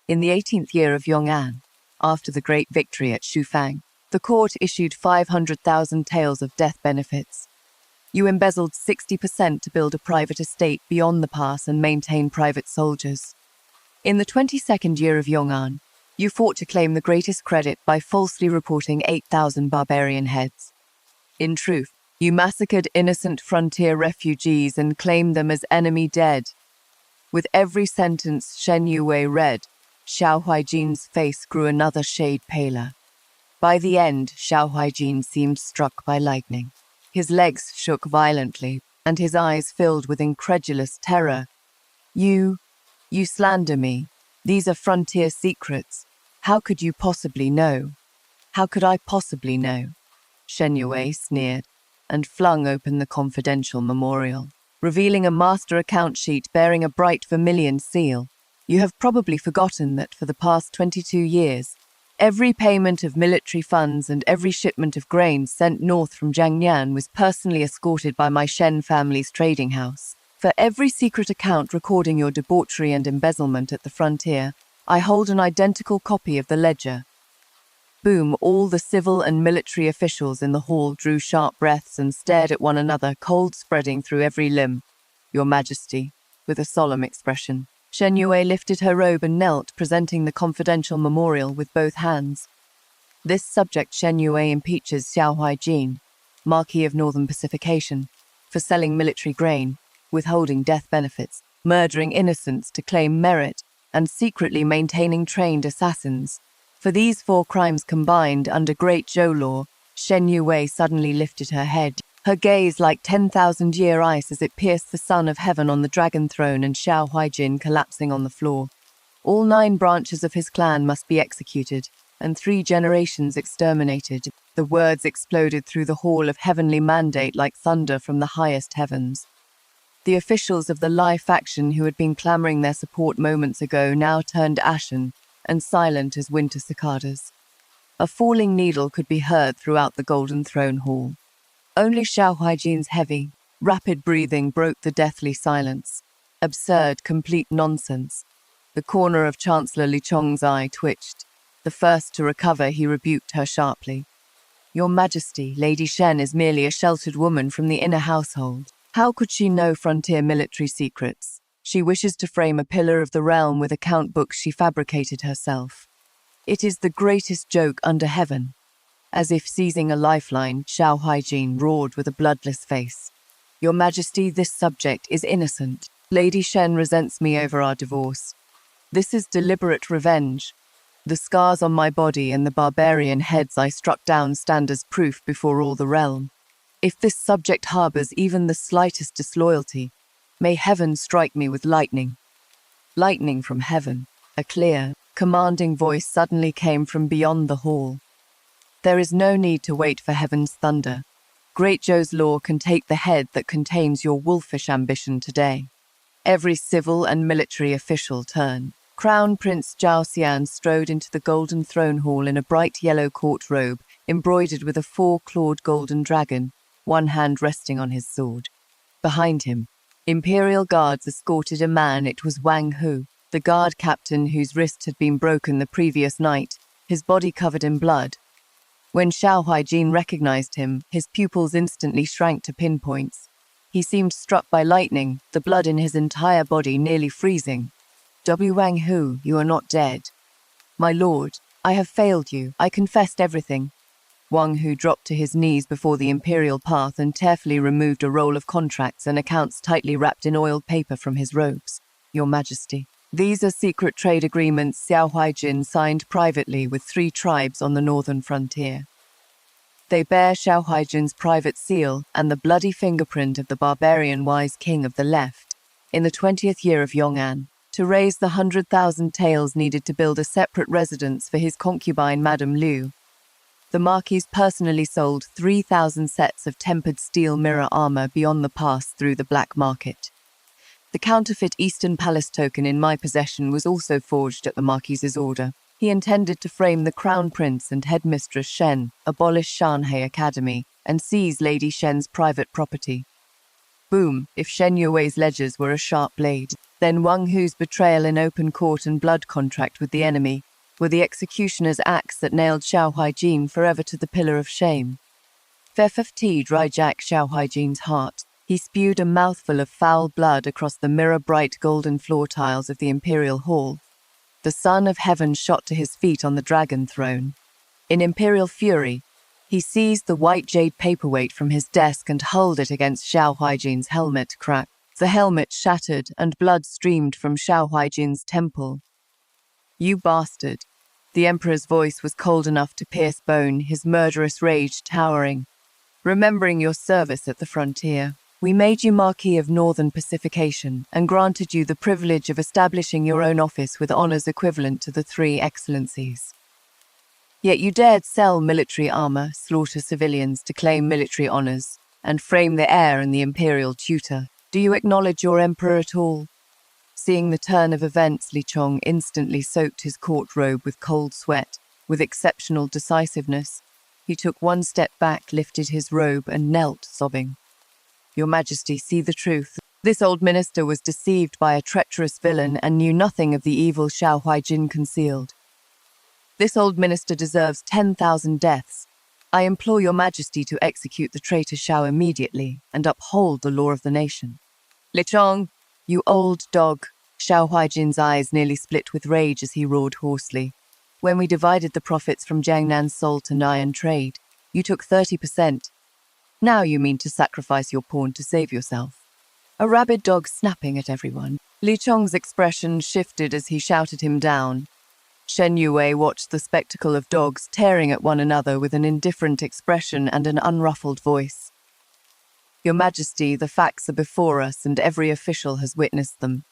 In the 18th year of Yong'an, after the great victory at Shufang, the court issued 500,000 taels of death benefits. You embezzled 60% to build a private estate beyond the pass and maintain private soldiers. In the 22nd year of Yong'an, you fought to claim the greatest credit by falsely reporting 8,000 barbarian heads. In truth, you massacred innocent frontier refugees and claimed them as enemy dead. With every sentence Shen Yue read, Xiao Huaijin's face grew another shade paler. By the end, Xiao Huaijin seemed struck by lightning. His legs shook violently, and his eyes filled with incredulous terror. You slander me. These are frontier secrets. How could you possibly know? How could I possibly know? Shen Yue sneered, and flung open the confidential memorial, revealing a master account sheet bearing a bright vermilion seal. You have probably forgotten that for the past 22 years, every payment of military funds and every shipment of grain sent north from Jiangnan was personally escorted by my Shen family's trading house. For every secret account recording your debauchery and embezzlement at the frontier, I hold an identical copy of the ledger. Boom, all the civil and military officials in the hall drew sharp breaths and stared at one another, cold spreading through every limb. Your Majesty, with a solemn expression. Shen Yue lifted her robe and knelt, presenting the confidential memorial with both hands. This subject Shen Yue impeaches Xiao Huaijin. Marquis of Northern Pacification, for selling military grain, withholding death benefits, murdering innocents to claim merit, and secretly maintaining trained assassins. For these 4 crimes combined under Great Zhou law, Shen Yue suddenly lifted her head, her gaze like 10,000-year ice as it pierced the sun of heaven on the dragon throne and Xiao Huaijin collapsing on the floor. All 9 branches of his clan must be executed, and 3 generations exterminated. The words exploded through the hall of heavenly mandate like thunder from the highest heavens. The officials of the Lai faction who had been clamoring their support moments ago now turned ashen and silent as winter cicadas. A falling needle could be heard throughout the Golden Throne Hall. Only Xiao Huaijin's heavy, rapid breathing broke the deathly silence. Absurd, complete nonsense. The corner of Chancellor Li Chong's eye twitched. The first to recover, he rebuked her sharply. Your Majesty, Lady Shen is merely a sheltered woman from the inner household. How could she know frontier military secrets? She wishes to frame a pillar of the realm with account books she fabricated herself. It is the greatest joke under heaven. As if seizing a lifeline, Xiao Huaijin roared with a bloodless face. Your Majesty, this subject is innocent. Lady Shen resents me over our divorce. This is deliberate revenge. The scars on my body and the barbarian heads I struck down stand as proof before all the realm. If this subject harbors even the slightest disloyalty, may heaven strike me with lightning. Lightning from heaven. A clear, commanding voice suddenly came from beyond the hall. There is no need to wait for heaven's thunder. Great Zhou's law can take the head that contains your wolfish ambition today. Every civil and military official turned. Crown Prince Zhao Xian strode into the Golden Throne Hall in a bright yellow court robe, embroidered with a 4-clawed golden dragon, one hand resting on his sword. Behind him, Imperial guards escorted a man. It was Wang Hu, the guard captain whose wrist had been broken the previous night, his body covered in blood. When Xiao Huaijin recognized him, his pupils instantly shrank to pinpoints. He seemed struck by lightning, the blood in his entire body nearly freezing. Wang Hu, you are not dead. My lord, I have failed you. I confessed everything. Wang Hu dropped to his knees before the imperial path and carefully removed a roll of contracts and accounts tightly wrapped in oiled paper from his robes. Your Majesty, these are secret trade agreements Xiao Huaijin signed privately with 3 tribes on the northern frontier. They bear Xiao Huaijin's private seal and the bloody fingerprint of the barbarian wise king of the left, in the 20th year of Yong'an, to raise the 100,000 taels needed to build a separate residence for his concubine Madame Liu. The Marquis personally sold 3,000 sets of tempered steel mirror armor beyond the pass through the black market. The counterfeit Eastern Palace token in my possession was also forged at the Marquis's order. He intended to frame the Crown Prince and Headmistress Shen, abolish Shanhai Academy, and seize Lady Shen's private property. Boom, if Shen Yue's ledgers were a sharp blade, then Wang Hu's betrayal in open court and blood contract with the enemy were the executioner's axe that nailed Xiao Huaijin forever to the pillar of shame. Fefft dry jack Xiao Huaijin's heart. He spewed a mouthful of foul blood across the mirror-bright golden floor tiles of the imperial hall. The son of heaven shot to his feet on the dragon throne. In imperial fury, he seized the white jade paperweight from his desk and hurled it against Xiao Huaijin's helmet. Crack. The helmet shattered and blood streamed from Xiao Huaijin's temple. You bastard. The emperor's voice was cold enough to pierce bone, his murderous rage towering. Remembering your service at the frontier, we made you Marquis of Northern Pacification and granted you the privilege of establishing your own office with honors equivalent to the 3 excellencies. Yet you dared sell military armor, slaughter civilians to claim military honors, and frame the heir and the imperial tutor. Do you acknowledge your emperor at all? Seeing the turn of events, Li Chong instantly soaked his court robe with cold sweat. With exceptional decisiveness, he took 1 step back, lifted his robe, and knelt, sobbing. Your Majesty, see the truth. This old minister was deceived by a treacherous villain and knew nothing of the evil Xiao Huaijin concealed. This old minister deserves 10,000 deaths. I implore your Majesty to execute the traitor Xiao immediately and uphold the law of the nation. Li Chong, you old dog. Xiao Huaijin's eyes nearly split with rage as he roared hoarsely. When we divided the profits from Jiangnan's salt and iron trade, you took 30%. Now you mean to sacrifice your pawn to save yourself. A rabid dog snapping at everyone. Li Chong's expression shifted as he shouted him down. Shen Yue watched the spectacle of dogs tearing at one another with an indifferent expression and an unruffled voice. Your Majesty, the facts are before us and every official has witnessed them.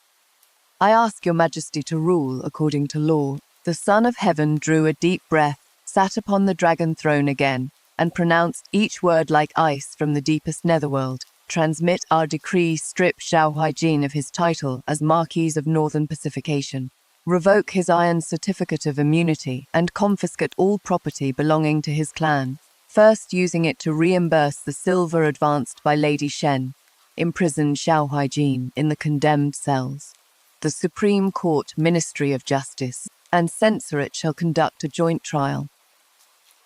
I ask your Majesty to rule according to law. The Son of Heaven drew a deep breath, sat upon the dragon throne again, and pronounced each word like ice from the deepest netherworld. Transmit our decree, strip Xiao Huijin of his title as Marquis of Northern Pacification. Revoke his iron certificate of immunity and confiscate all property belonging to his clan, first using it to reimburse the silver advanced by Lady Shen. Imprison Xiao Huijin in the condemned cells. The Supreme Court, Ministry of Justice, and Censorate shall conduct a joint trial.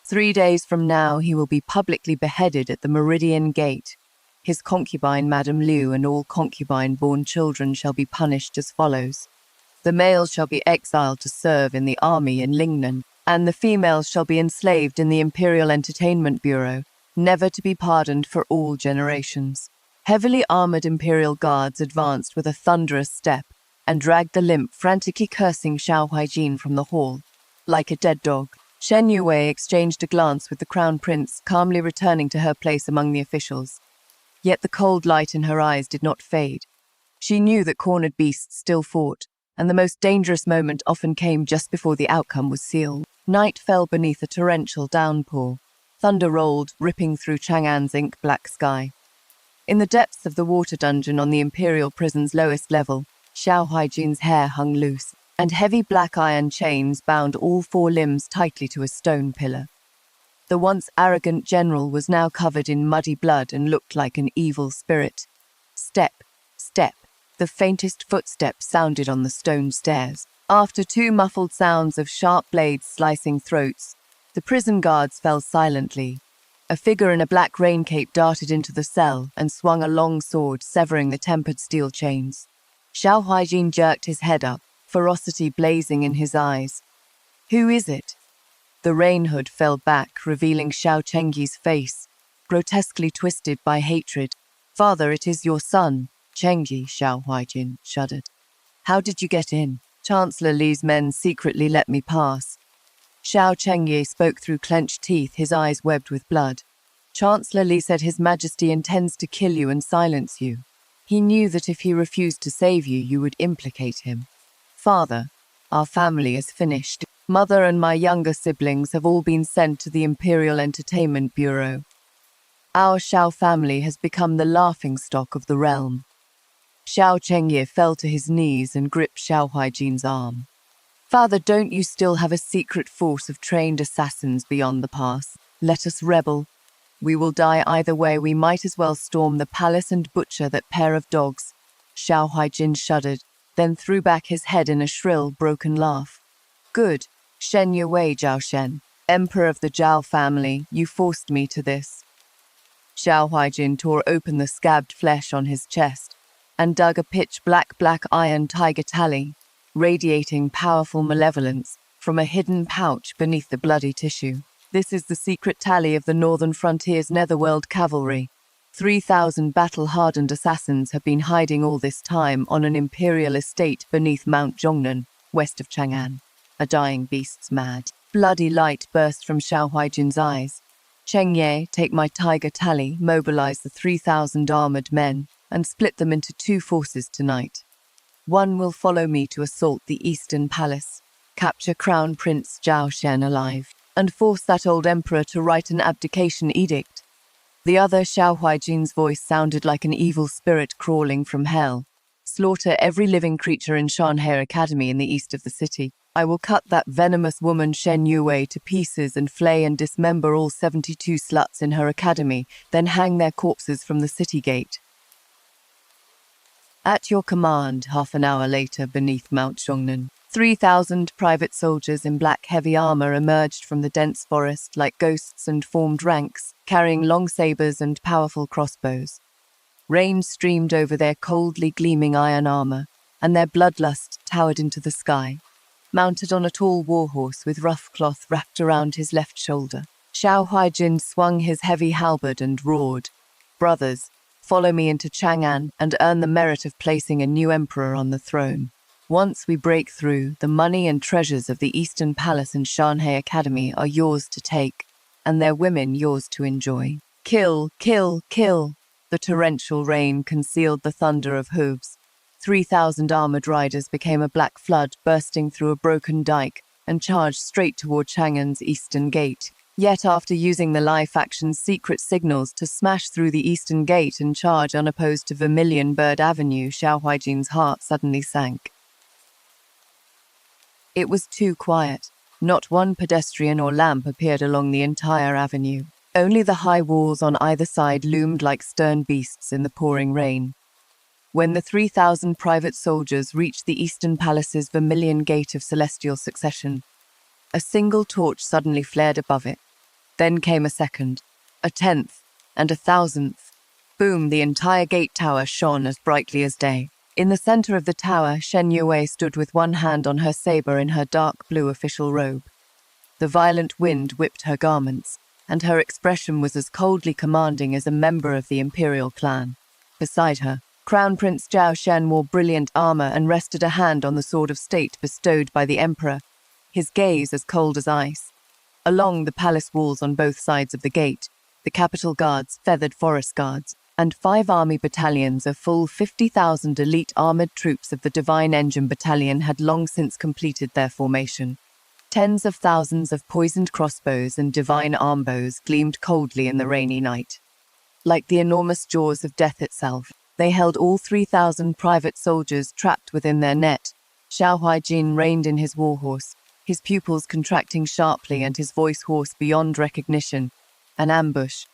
3 days from now he will be publicly beheaded at the Meridian Gate. His concubine, Madame Liu, and all concubine-born children shall be punished as follows. The males shall be exiled to serve in the army in Lingnan, and the females shall be enslaved in the Imperial Entertainment Bureau, never to be pardoned for all generations. Heavily armored Imperial guards advanced with a thunderous step and dragged the limp, frantically cursing Xiao Huijin from the hall. Like a dead dog, Shen Yue exchanged a glance with the Crown Prince, calmly returning to her place among the officials. Yet the cold light in her eyes did not fade. She knew that cornered beasts still fought, and the most dangerous moment often came just before the outcome was sealed. Night fell beneath a torrential downpour. Thunder rolled, ripping through Chang'an's ink-black sky. In the depths of the water dungeon on the Imperial prison's lowest level, Xiao Huijin's hair hung loose, and heavy black iron chains bound all 4 limbs tightly to a stone pillar. The once arrogant general was now covered in muddy blood and looked like an evil spirit. Step, step. The faintest footsteps sounded on the stone stairs. After 2 muffled sounds of sharp blades slicing throats, the prison guards fell silently. A figure in a black raincape darted into the cell and swung a long sword, severing the tempered steel chains. Xiao Huijin jerked his head up, ferocity blazing in his eyes. Who is it? The rain hood fell back, revealing Xiao Chengyi's face, grotesquely twisted by hatred. Father, it is your son. Chengyi, Xiao Huijin shuddered. How did you get in? Chancellor Li's men secretly let me pass. Xiao Chengyi spoke through clenched teeth, his eyes webbed with blood. Chancellor Li said His Majesty intends to kill you and silence you. He knew that if he refused to save you, you would implicate him. Father, our family is finished. Mother and my younger siblings have all been sent to the Imperial Entertainment Bureau. Our Xiao family has become the laughingstock of the realm. Xiao Chengye fell to his knees and gripped Xiao Huijin's arm. Father, don't you still have a secret force of trained assassins beyond the pass? Let us rebel. We will die either way. We might as well storm the palace and butcher that pair of dogs. Xiao Huijin shuddered, then threw back his head in a shrill, broken laugh. Good. Shen Yue Zhao Shen, Emperor of the Zhao family, you forced me to this. Xiao Huijin tore open the scabbed flesh on his chest and dug a pitch-black iron tiger tally, radiating powerful malevolence from a hidden pouch beneath the bloody tissue. This is the secret tally of the Northern Frontier's Netherworld Cavalry. 3,000 battle-hardened assassins have been hiding all this time on an imperial estate beneath Mount Zhongnan, west of Chang'an. A dying beast's mad. Bloody light burst from Xiao Huijin's eyes. Cheng Ye, take my tiger tally, mobilize the 3,000 armored men, and split them into 2 forces tonight. One will follow me to assault the Eastern Palace, capture Crown Prince Zhao Shen alive, and force that old emperor to write an abdication edict. The other, Xiao Huijin's voice sounded like an evil spirit crawling from hell. Slaughter every living creature in Shanhai Academy in the east of the city. I will cut that venomous woman Shen Yue to pieces and flay and dismember all 72 sluts in her academy, then hang their corpses from the city gate. At your command, half an hour later, beneath Mount Zhongnan, 3,000 private soldiers in black heavy armor emerged from the dense forest like ghosts and formed ranks, carrying long sabers and powerful crossbows. Rain streamed over their coldly gleaming iron armor, and their bloodlust towered into the sky. Mounted on a tall warhorse with rough cloth wrapped around his left shoulder, Xiao Huaijin swung his heavy halberd and roared, "Brothers, follow me into Chang'an and earn the merit of placing a new emperor on the throne. Once we break through, the money and treasures of the Eastern Palace and Shanhei Academy are yours to take, and their women yours to enjoy. Kill, kill, kill!" The torrential rain concealed the thunder of hooves. 3,000 armored riders became a black flood bursting through a broken dike and charged straight toward Chang'an's eastern gate. Yet after using the Lai faction's secret signals to smash through the eastern gate and charge unopposed to Vermilion Bird Avenue, Xiao Huaijin's heart suddenly sank. It was too quiet. Not one pedestrian or lamp appeared along the entire avenue. Only the high walls on either side loomed like stern beasts in the pouring rain. When the 3,000 private soldiers reached the Eastern Palace's Vermilion Gate of Celestial Succession, a single torch suddenly flared above it. Then came a second, a 10th, and a 1,000th. Boom, the entire gate tower shone as brightly as day. In the center of the tower, Shen Yue stood with one hand on her saber in her dark blue official robe. The violent wind whipped her garments, and her expression was as coldly commanding as a member of the imperial clan. Beside her, Crown Prince Zhao Shen wore brilliant armor and rested a hand on the sword of state bestowed by the emperor, his gaze as cold as ice. Along the palace walls on both sides of the gate, the capital guards, feathered forest guards, and 5 army battalions of full 50,000 elite armored troops of the Divine Engine Battalion had long since completed their formation. Tens of thousands of poisoned crossbows and divine armbows gleamed coldly in the rainy night. Like the enormous jaws of death itself, they held all 3,000 private soldiers trapped within their net. Xiao Huaijin reined in his warhorse, his pupils contracting sharply and his voice hoarse beyond recognition. An ambush.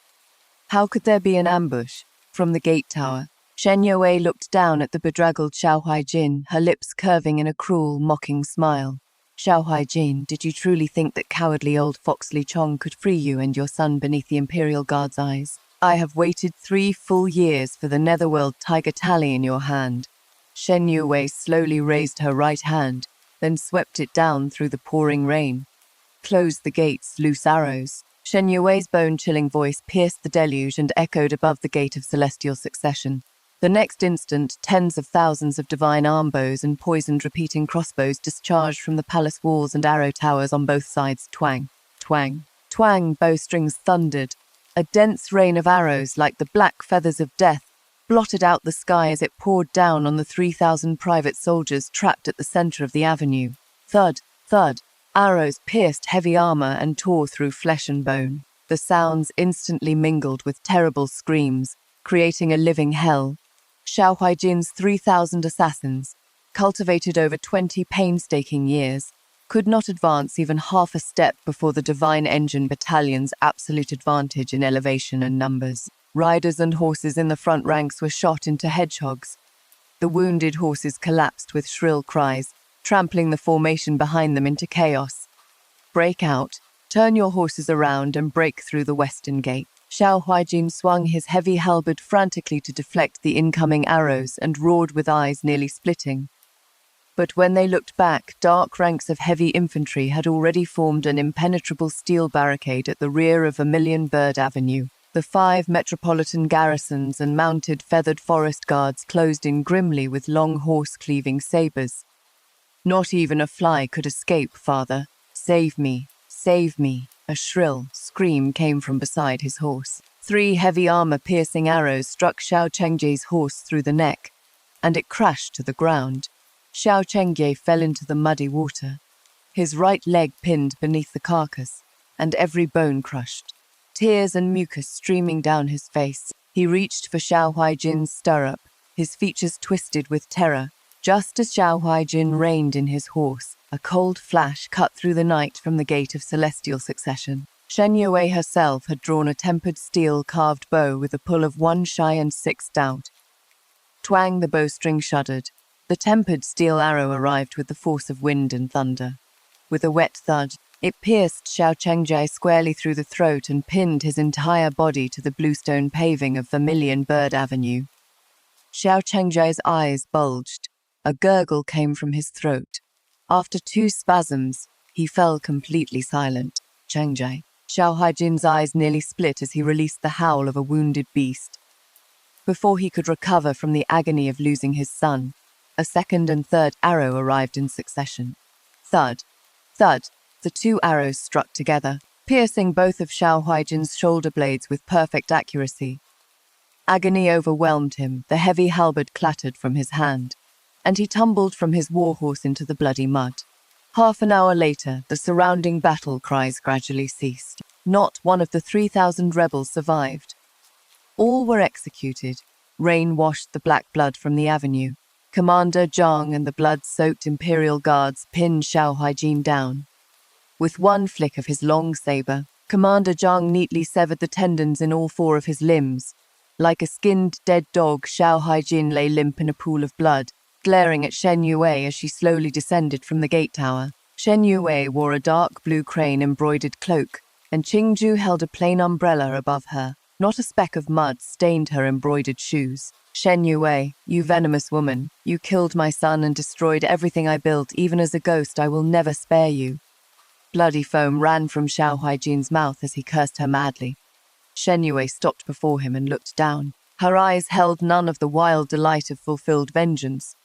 How could there be an ambush? From the gate tower, Shen Yue looked down at the bedraggled Xiao Huaijin, her lips curving in a cruel, mocking smile. "Xiao Huaijin, did you truly think that cowardly old Foxley Chong could free you and your son beneath the Imperial Guard's eyes? I have waited 3 full years for the Netherworld Tiger Tally in your hand." Shen Yue slowly raised her right hand, then swept it down through the pouring rain. "Close the gates, loose arrows." Shen Yue's bone-chilling voice pierced the deluge and echoed above the gate of celestial succession. The next instant, tens of thousands of divine armbows and poisoned repeating crossbows discharged from the palace walls and arrow towers on both sides. Twang, twang, twang, bowstrings thundered. A dense rain of arrows, like the black feathers of death, blotted out the sky as it poured down on the 3,000 private soldiers trapped at the center of the avenue. Thud, thud. Arrows pierced heavy armor and tore through flesh and bone. The sounds instantly mingled with terrible screams, creating a living hell. Xiao Huaijin's 3,000 assassins, cultivated over 20 painstaking years, could not advance even half a step before the Divine Engine Battalion's absolute advantage in elevation and numbers. Riders and horses in the front ranks were shot into hedgehogs. The wounded horses collapsed with shrill cries, trampling the formation behind them into chaos. "Break out, turn your horses around and break through the western gate." Xiao Huaijin swung his heavy halberd frantically to deflect the incoming arrows and roared with eyes nearly splitting. But when they looked back, dark ranks of heavy infantry had already formed an impenetrable steel barricade at the rear of Vermilion Bird Avenue. The 5 metropolitan garrisons and mounted feathered forest guards closed in grimly with long horse-cleaving sabers. "Not even a fly could escape, father. Save me, save me." A shrill scream came from beside his horse. 3 heavy armor-piercing arrows struck Xiao Chengjie's horse through the neck, and it crashed to the ground. Xiao Chengjie fell into the muddy water, his right leg pinned beneath the carcass, and every bone crushed. Tears and mucus streaming down his face, he reached for Xiao Huaijin's stirrup, his features twisted with terror. Just as Xiao Huaijin reined in his horse, a cold flash cut through the night from the gate of celestial succession. Shen Yue herself had drawn a tempered steel carved bow with a pull of 1 shy and 6 doubt. Twang, the bowstring shuddered. The tempered steel arrow arrived with the force of wind and thunder. With a wet thud, it pierced Xiao Chengjie squarely through the throat and pinned his entire body to the bluestone paving of Vermilion Bird Avenue. Xiao Chengjie's eyes bulged. A gurgle came from his throat. After 2 spasms, he fell completely silent. "Chengjie, Xiao Haijin's eyes nearly split as he released the howl of a wounded beast. Before he could recover from the agony of losing his son, a second and third arrow arrived in succession. Thud, thud, the two arrows struck together, piercing both of Xiao Haijin's shoulder blades with perfect accuracy. Agony overwhelmed him, the heavy halberd clattered from his hand, and he tumbled from his warhorse into the bloody mud. Half an hour later, the surrounding battle cries gradually ceased. Not one of the 3,000 rebels survived. All were executed. Rain washed the black blood from the avenue. Commander Zhang and the blood-soaked Imperial Guards pinned Xiao Haijin down. With one flick of his long saber, Commander Zhang neatly severed the tendons in all four of his limbs. Like a skinned dead dog, Xiao Haijin lay limp in a pool of blood, glaring at Shen Yue as she slowly descended from the gate tower. Shen Yue wore a dark blue crane-embroidered cloak, and Qingju held a plain umbrella above her. Not a speck of mud stained her embroidered shoes. Shen Yue, you venomous woman, you killed my son and destroyed everything I built. Even as a ghost, I will never spare you. Bloody foam ran from Xiao Haijin's mouth as he cursed her madly. Shen Yue stopped before him and looked down. Her eyes held none of the wild delight of fulfilled vengeance,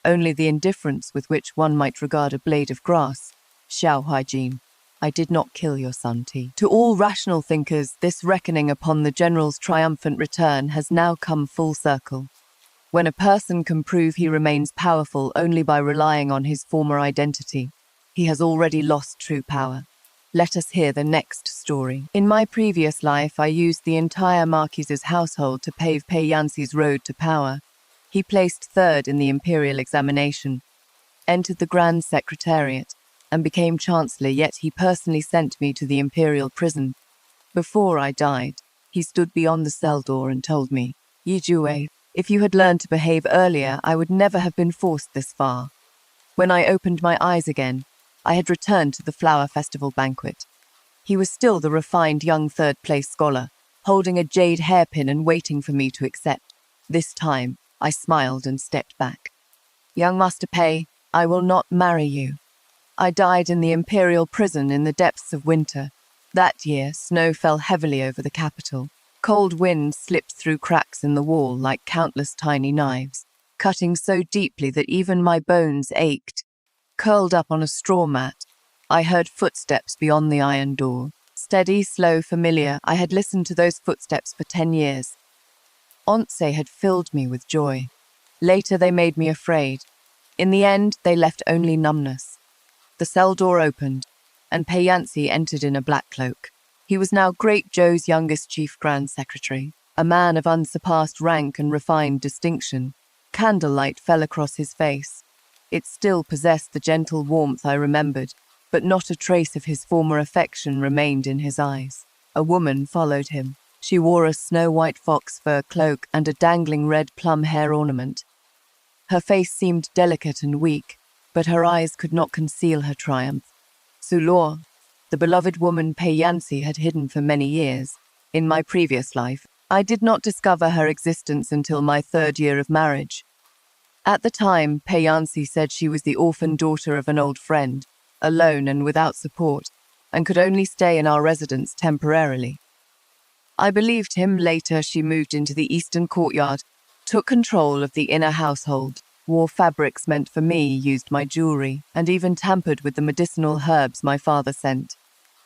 only the indifference with which one might regard a blade of grass. Xiao Haijin, I did not kill your son, T. To all rational thinkers, this reckoning upon the general's triumphant return has now come full circle. When a person can prove he remains powerful only by relying on his former identity, he has already lost true power. Let us hear the next story. In my previous life, I used the entire Marquis's household to pave Pei Yanxi's road to power. He placed third in the imperial examination, entered the Grand Secretariat, and became Chancellor, yet he personally sent me to the imperial prison. Before I died, he stood beyond the cell door and told me, Yi Jue, if you had learned to behave earlier, I would never have been forced this far. When I opened my eyes again, I had returned to the Flower Festival banquet. He was still the refined young third-place scholar, holding a jade hairpin and waiting for me to accept. This time, I smiled and stepped back. Young Master Pei, I will not marry you. I died in the imperial prison in the depths of winter. That year, snow fell heavily over the capital. Cold winds slipped through cracks in the wall like countless tiny knives, cutting so deeply that even my bones ached. Curled up on a straw mat, I heard footsteps beyond the iron door. Steady, slow, familiar, I had listened to those footsteps for 10 years. Once had filled me with joy. Later they made me afraid. In the end, they left only numbness. The cell door opened, and Pei Yanxi entered in a black cloak. He was now Great Zhou's youngest chief grand secretary, a man of unsurpassed rank and refined distinction. Candlelight fell across his face. It still possessed the gentle warmth I remembered, but not a trace of his former affection remained in his eyes. A woman followed him. She wore a snow-white fox fur cloak and a dangling red plum hair ornament. Her face seemed delicate and weak, but her eyes could not conceal her triumph. Sulor, the beloved woman Pei Yanxi had hidden for many years. In my previous life, I did not discover her existence until my 3rd year of marriage. At the time, Pei Yanxi said she was the orphan daughter of an old friend, alone and without support, and could only stay in our residence temporarily. I believed him. Later, she moved into the eastern courtyard, took control of the inner household, wore fabrics meant for me, used my jewelry, and even tampered with the medicinal herbs my father sent.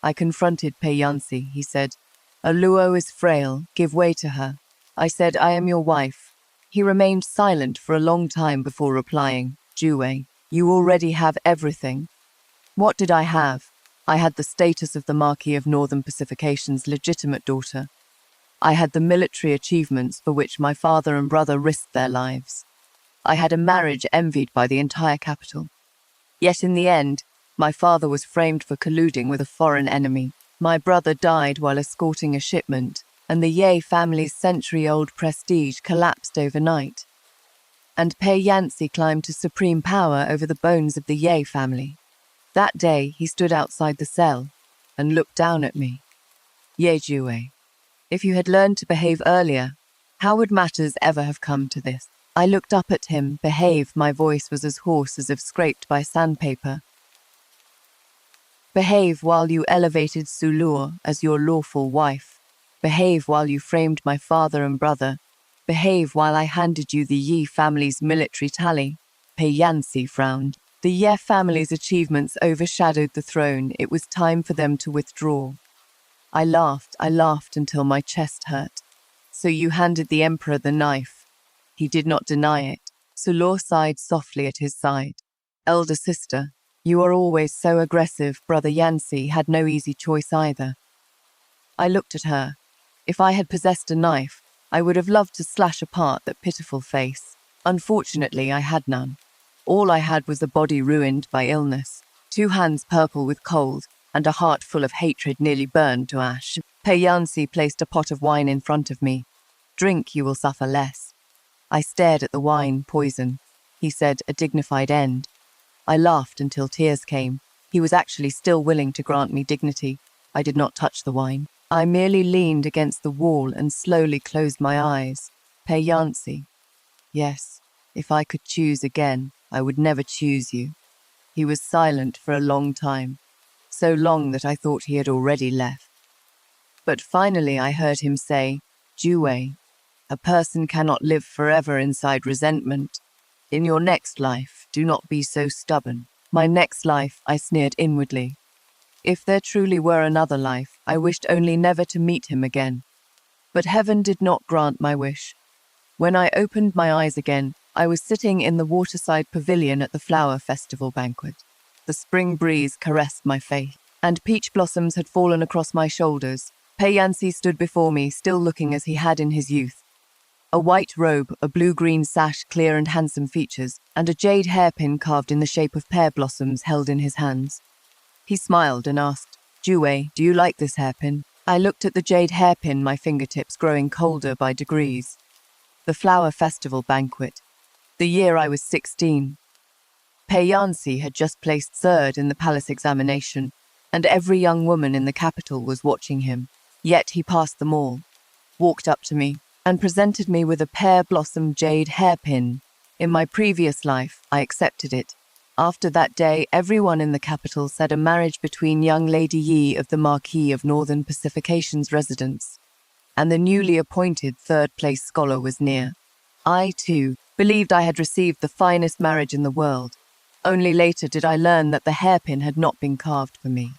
I confronted Pei Yanxi. He said, Luo is frail, give way to her. I said, I am your wife. He remained silent for a long time before replying, Jue, you already have everything. What did I have? I had the status of the Marquis of Northern Pacification's legitimate daughter. I had the military achievements for which my father and brother risked their lives. I had a marriage envied by the entire capital. Yet in the end, my father was framed for colluding with a foreign enemy. My brother died while escorting a shipment, and the Ye family's century-old prestige collapsed overnight. And Pei Yanxi climbed to supreme power over the bones of the Ye family. That day, he stood outside the cell and looked down at me. Ye Jue, if you had learned to behave earlier, how would matters ever have come to this? I looked up at him. Behave, my voice was as hoarse as if scraped by sandpaper. Behave while you elevated Sulur as your lawful wife. Behave while you framed my father and brother. Behave while I handed you the Yi family's military tally. Pei Yansi frowned. The Ye family's achievements overshadowed the throne. It was time for them to withdraw. I laughed until my chest hurt. So you handed the emperor the knife. He did not deny it. Sulur sighed softly at his side. Elder sister, you are always so aggressive. Brother Yansi had no easy choice either. I looked at her. If I had possessed a knife, I would have loved to slash apart that pitiful face. Unfortunately, I had none. All I had was a body ruined by illness, 2 hands purple with cold, and a heart full of hatred nearly burned to ash. Pei Yansi placed a pot of wine in front of me. Drink, you will suffer less. I stared at the wine. Poison. He said, a dignified end. I laughed until tears came. He was actually still willing to grant me dignity. I did not touch the wine. I merely leaned against the wall and slowly closed my eyes. Pei Yansi. Yes, if I could choose again, I would never choose you. He was silent for a long time, so long that I thought he had already left. But finally I heard him say, Jue, a person cannot live forever inside resentment. In your next life, do not be so stubborn. My next life, I sneered inwardly. If there truly were another life, I wished only never to meet him again. But heaven did not grant my wish. When I opened my eyes again, I was sitting in the waterside pavilion at the flower festival banquet. The spring breeze caressed my face, and peach blossoms had fallen across my shoulders. Pei Yansi stood before me, still looking as he had in his youth. A white robe, a blue-green sash, clear and handsome features, and a jade hairpin carved in the shape of pear blossoms held in his hands. He smiled and asked, Jue, do you like this hairpin? I looked at the jade hairpin, my fingertips growing colder by degrees. The flower festival banquet. The year I was 16. Pei Yansi had just placed 3rd in the palace examination, and every young woman in the capital was watching him. Yet he passed them all, walked up to me, and presented me with a pear blossom jade hairpin. In my previous life, I accepted it. After that day, everyone in the capital said a marriage between young Lady Yi of the Marquis of Northern Pacification's residence and the newly appointed 3rd-place scholar was near. I, too, believed I had received the finest marriage in the world. Only later did I learn that the hairpin had not been carved for me.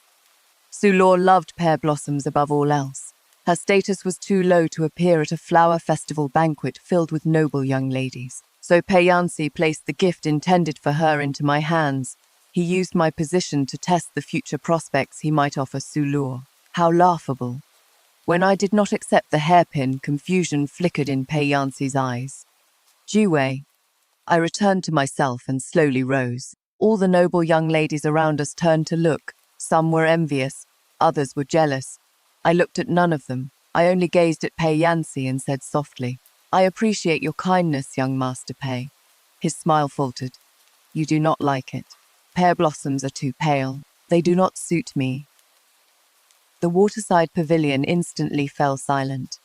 Sulur loved pear blossoms above all else. Her status was too low to appear at a flower festival banquet filled with noble young ladies. So Pei Yansi placed the gift intended for her into my hands. He used my position to test the future prospects he might offer Sulur. How laughable. When I did not accept the hairpin, confusion flickered in Pei Yansi's eyes. Jue. I returned to myself and slowly rose. All the noble young ladies around us turned to look. Some were envious, others were jealous. I looked at none of them. I only gazed at Pei Yansi and said softly, I appreciate your kindness, young Master Pei. His smile faltered. You do not like it. Pear blossoms are too pale. They do not suit me. The waterside pavilion instantly fell silent.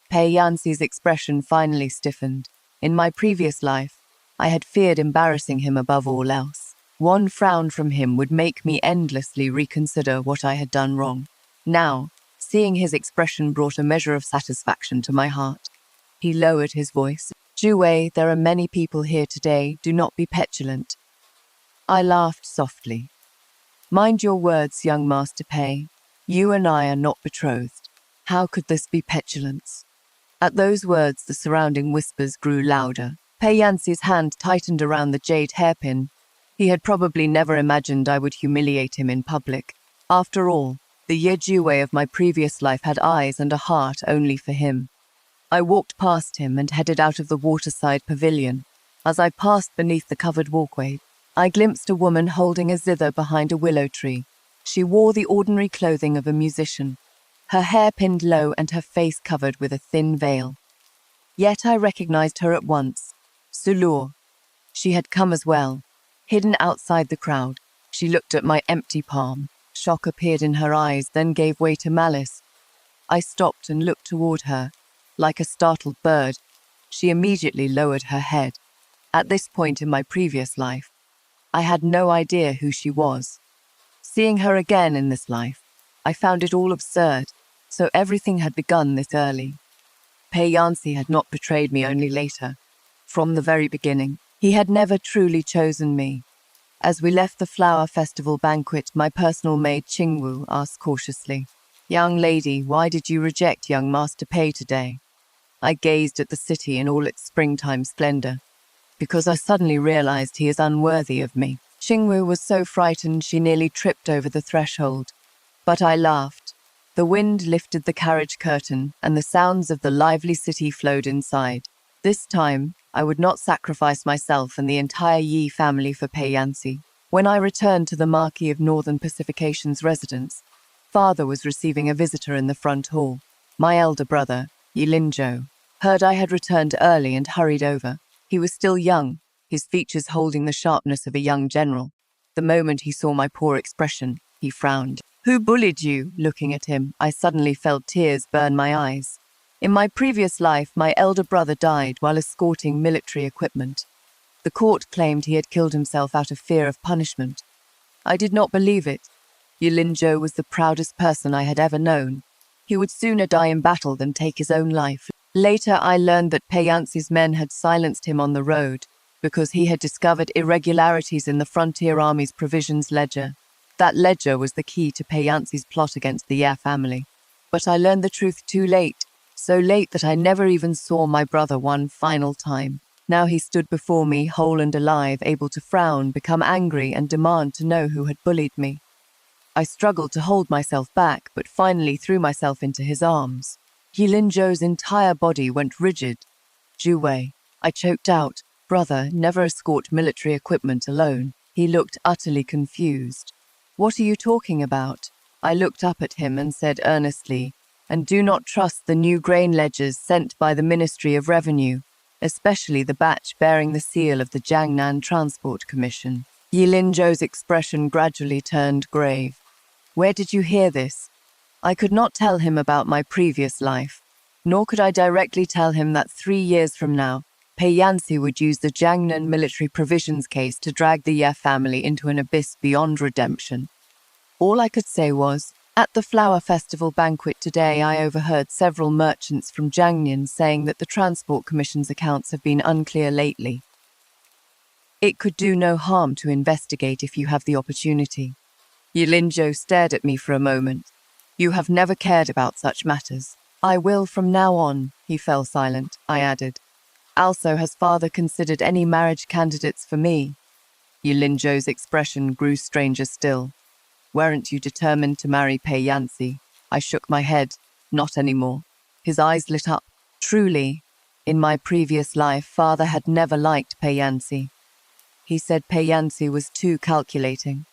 Pei Yansi's expression finally stiffened. In my previous life, I had feared embarrassing him above all else. One frown from him would make me endlessly reconsider what I had done wrong. Now, seeing his expression brought a measure of satisfaction to my heart. He lowered his voice. Jue, there are many people here today. Do not be petulant. I laughed softly. Mind your words, young Master Pei. You and I are not betrothed. How could this be petulance? At those words, the surrounding whispers grew louder. Pei Yansi's hand tightened around the jade hairpin. He had probably never imagined I would humiliate him in public. After all, the Ye Jue of my previous life had eyes and a heart only for him. I walked past him and headed out of the waterside pavilion. As I passed beneath the covered walkway, I glimpsed a woman holding a zither behind a willow tree. She wore the ordinary clothing of a musician, her hair pinned low and her face covered with a thin veil. Yet I recognized her at once. Sulur. She had come as well. Hidden outside the crowd, she looked at my empty palm. Shock appeared in her eyes, then gave way to malice. I stopped and looked toward her. Like a startled bird, she immediately lowered her head. At this point in my previous life, I had no idea who she was. Seeing her again in this life, I found it all absurd, so everything had begun this early. Yancy had not betrayed me only later. From the very beginning, he had never truly chosen me. As we left the flower festival banquet, my personal maid Qingwu asked cautiously, "Young lady, why did you reject young Master Pei today?" I gazed at the city in all its springtime splendor. "Because I suddenly realized he is unworthy of me." Qingwu was so frightened she nearly tripped over the threshold. But I laughed. The wind lifted the carriage curtain, and the sounds of the lively city flowed inside. This time, I would not sacrifice myself and the entire Yi family for Yancy. When I returned to the Marquis of Northern Pacification's residence, Father was receiving a visitor in the front hall. My elder brother, Yilinzhou, heard I had returned early and hurried over. He was still young, his features holding the sharpness of a young general. The moment he saw my poor expression, he frowned. "Who bullied you?" Looking at him, I suddenly felt tears burn my eyes. In my previous life, my elder brother died while escorting military equipment. The court claimed he had killed himself out of fear of punishment. I did not believe it. Yilinzhou was the proudest person I had ever known. He would sooner die in battle than take his own life. Later, I learned that Yancy's men had silenced him on the road because he had discovered irregularities in the Frontier Army's provisions ledger. That ledger was the key to Yancy's plot against the Ye family. But I learned the truth too late, so late that I never even saw my brother one final time. Now he stood before me, whole and alive, able to frown, become angry, and demand to know who had bullied me. I struggled to hold myself back, but finally threw myself into his arms. Yilinzhou's entire body went rigid. "Zhu, I choked out. "Brother, never escort military equipment alone." He looked utterly confused. "What are you talking about?" I looked up at him and said earnestly, "And do not trust the new grain ledgers sent by the Ministry of Revenue, especially the batch bearing the seal of the Jiangnan Transport Commission." Yilinzhou's expression gradually turned grave. "Where did you hear this?" I could not tell him about my previous life, nor could I directly tell him that 3 years from now, Yancy would use the Jiangnan military provisions case to drag the Ye family into an abyss beyond redemption. All I could say was, "At the flower festival banquet today, I overheard several merchants from Jiangnan saying that the Transport Commission's accounts have been unclear lately. It could do no harm to investigate if you have the opportunity." Yilinzhou stared at me for a moment. "You have never cared about such matters." "I will from now on." He fell silent. I added, "Also, has Father considered any marriage candidates for me?" Yilinzhou's expression grew stranger still. "Weren't you determined to marry Yancy?" I shook my head. "Not anymore." His eyes lit up. "Truly, in my previous life, Father had never liked Yancy. He said Yancy was too calculating.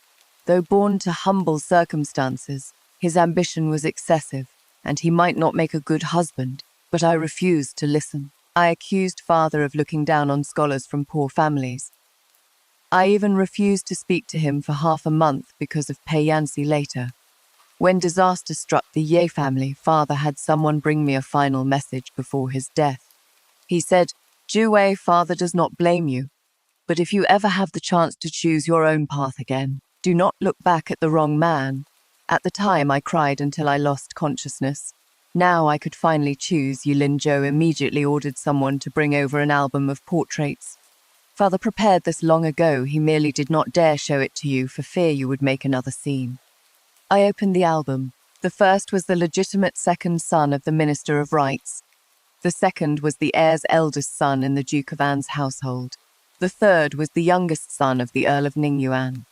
Though born to humble circumstances, his ambition was excessive, and he might not make a good husband, but I refused to listen. I accused Father of looking down on scholars from poor families. I even refused to speak to him for half a month because of Yancy later. When disaster struck the Ye family, Father had someone bring me a final message before his death. He said, "Zhu, Father does not blame you, but if you ever have the chance to choose your own path again, do not look back at the wrong man." At the time, I cried until I lost consciousness. Now I could finally choose. Yilinzhou immediately ordered someone to bring over an album of portraits. "Father prepared this long ago. He merely did not dare show it to you for fear you would make another scene." I opened the album. The first was the legitimate second son of the Minister of Rights. The second was the heir's eldest son in the Duke of An's household. The third was the youngest son of the Earl of Ningyuan.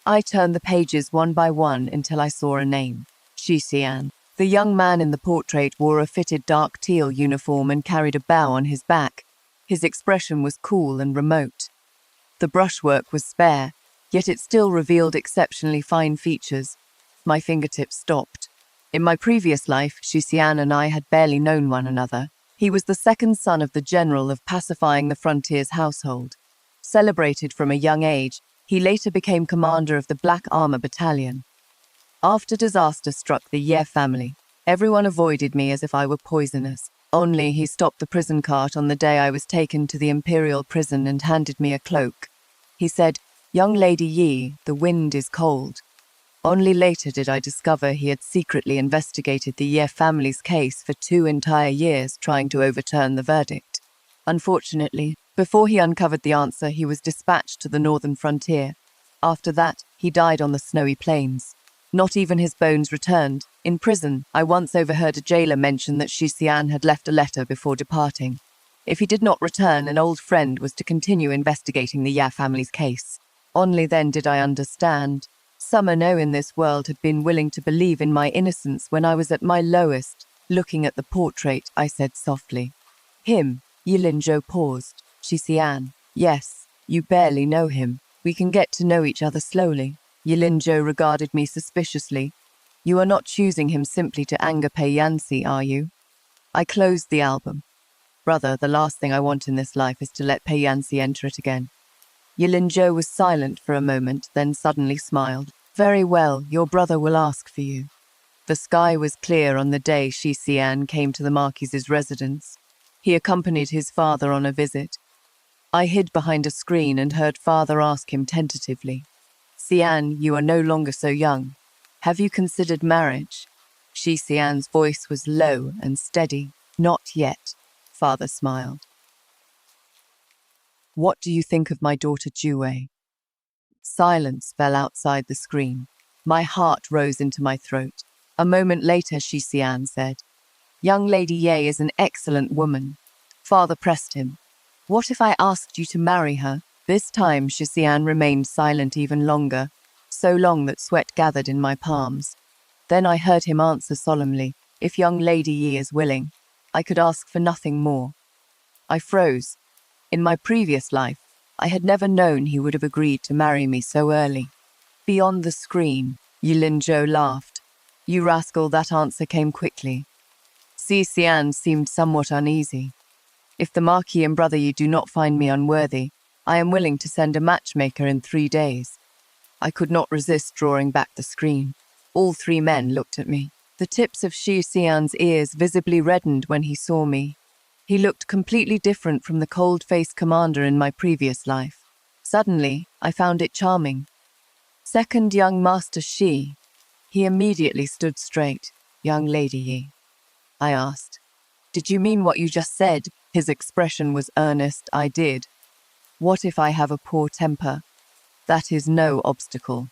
I turned the pages one by one until I saw a name, Xixian. The young man in the portrait wore a fitted dark teal uniform and carried a bow on his back. His expression was cool and remote. The brushwork was spare, yet it still revealed exceptionally fine features. My fingertips stopped. In my previous life, Xixian and I had barely known one another. He was the second son of the general of pacifying the frontier's household. Celebrated from a young age, he later became commander of the Black Armor Battalion. After disaster struck the Ye family, everyone avoided me as if I were poisonous. Only he stopped the prison cart on the day I was taken to the imperial prison and handed me a cloak. He said, "Young Lady Yi, the wind is cold." Only later did I discover he had secretly investigated the Ye family's case for 2 entire years, trying to overturn the verdict. Unfortunately, before he uncovered the answer, he was dispatched to the northern frontier. After that, he died on the snowy plains. Not even his bones returned. In prison, I once overheard a jailer mention that Shi Xian had left a letter before departing. If he did not return, an old friend was to continue investigating the Ya family's case. Only then did I understand. Some I know in this world had been willing to believe in my innocence when I was at my lowest. Looking at the portrait, I said softly. Him. Yilinzhou paused. Shi Xian. Yes, you barely know him. We can get to know each other slowly. Yilinzhou regarded me suspiciously. You are not choosing him simply to anger Pei Yanxi, are you? I closed the album. Brother, the last thing I want in this life is to let Pei Yanxi enter it again. Yilinzhou was silent for a moment, then suddenly smiled. Very well, your brother will ask for you. The sky was clear on the day Shi Xian came to the Marquis's residence. He accompanied his father on a visit. I hid behind a screen and heard father ask him tentatively, Xian, you are no longer so young. Have you considered marriage? Shi Xian's voice was low and steady. Not yet, father smiled. What do you think of my daughter Jue? Silence fell outside the screen. My heart rose into my throat. A moment later, Shi Xian said, Young Lady Ye is an excellent woman. Father pressed him. What if I asked you to marry her? This time, Shi Xian remained silent even longer, so long that sweat gathered in my palms. Then I heard him answer solemnly, if young Lady Yi is willing, I could ask for nothing more. I froze. In my previous life, I had never known he would have agreed to marry me so early. Beyond the screen, Yilinzhou laughed. You rascal, that answer came quickly. Shi Xian seemed somewhat uneasy. If the Marquis and Brother Yi do not find me unworthy, I am willing to send a matchmaker in 3 days. I could not resist drawing back the screen. All 3 men looked at me. The tips of Shi Xian's ears visibly reddened when he saw me. He looked completely different from the cold-faced commander in my previous life. Suddenly, I found it charming. Second young Master Shi. He immediately stood straight. Young Lady Yi. I asked, Did you mean what you just said? His expression was earnest. I did. What if I have a poor temper? That is no obstacle.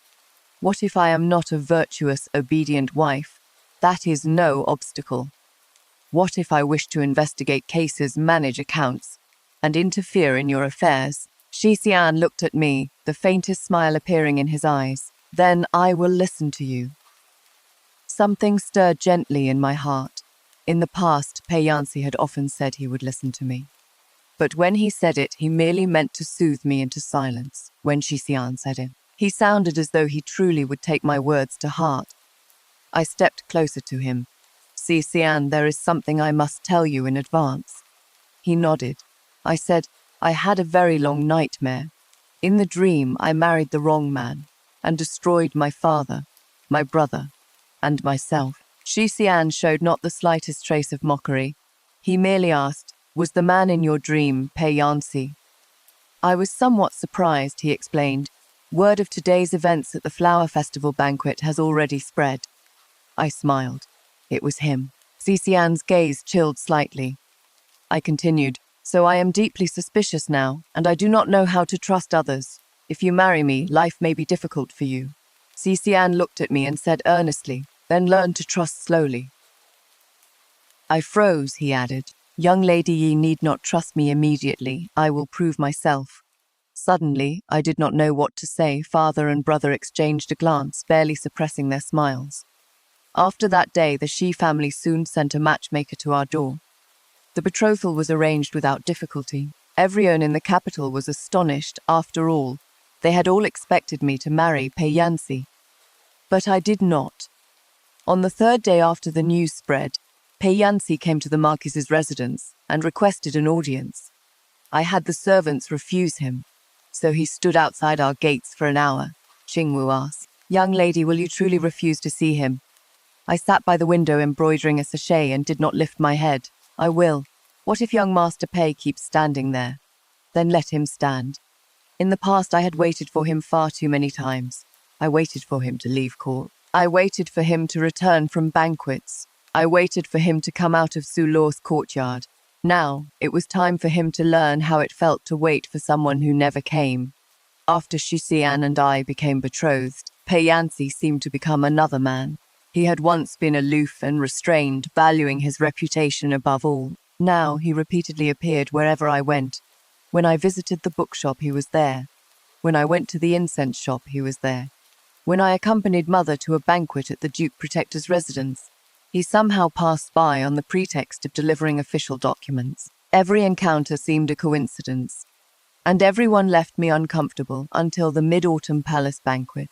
What if I am not a virtuous, obedient wife? That is no obstacle. What if I wish to investigate cases, manage accounts, and interfere in your affairs? Shi Xian looked at me, the faintest smile appearing in his eyes. Then I will listen to you. Something stirred gently in my heart. In the past, Pei Yanxi had often said he would listen to me. But when he said it, he merely meant to soothe me into silence. When Shi Xian said it, he sounded as though he truly would take my words to heart. I stepped closer to him. Shi Xian, there is something I must tell you in advance. He nodded. I said, I had a very long nightmare. In the dream, I married the wrong man and destroyed my father, my brother, and myself. Shi Xian showed not the slightest trace of mockery. He merely asked, Was the man in your dream Pei Yanxi? I was somewhat surprised, he explained. Word of today's events at the Flower Festival banquet has already spread. I smiled. It was him. Shi Xian's gaze chilled slightly. I continued, So I am deeply suspicious now, and I do not know how to trust others. If you marry me, life may be difficult for you. Shi Xian looked at me and said earnestly, Then learn to trust slowly. I froze, he added. Young Lady Yi need not trust me immediately. I will prove myself. Suddenly, I did not know what to say. Father and brother exchanged a glance, barely suppressing their smiles. After that day, the Shi family soon sent a matchmaker to our door. The betrothal was arranged without difficulty. Everyone in the capital was astonished. After all, they had all expected me to marry Pei Yanxi. But I did not. On the 3rd day after the news spread, Pei Yanxi came to the Marquis's residence and requested an audience. I had the servants refuse him, so he stood outside our gates for an hour. Qingwu asked, Young lady, will you truly refuse to see him? I sat by the window embroidering a sachet and did not lift my head. I will. What if young Master Pei keeps standing there? Then let him stand. In the past I had waited for him far too many times. I waited for him to leave court. I waited for him to return from banquets. I waited for him to come out of Sulor's courtyard. Now, it was time for him to learn how it felt to wait for someone who never came. After Xixian and I became betrothed, Pei Yanxi seemed to become another man. He had once been aloof and restrained, valuing his reputation above all. Now he repeatedly appeared wherever I went. When I visited the bookshop, he was there. When I went to the incense shop, he was there. When I accompanied Mother to a banquet at the Duke Protector's residence, he somehow passed by on the pretext of delivering official documents. Every encounter seemed a coincidence, and everyone left me uncomfortable until the Mid-Autumn Palace banquet.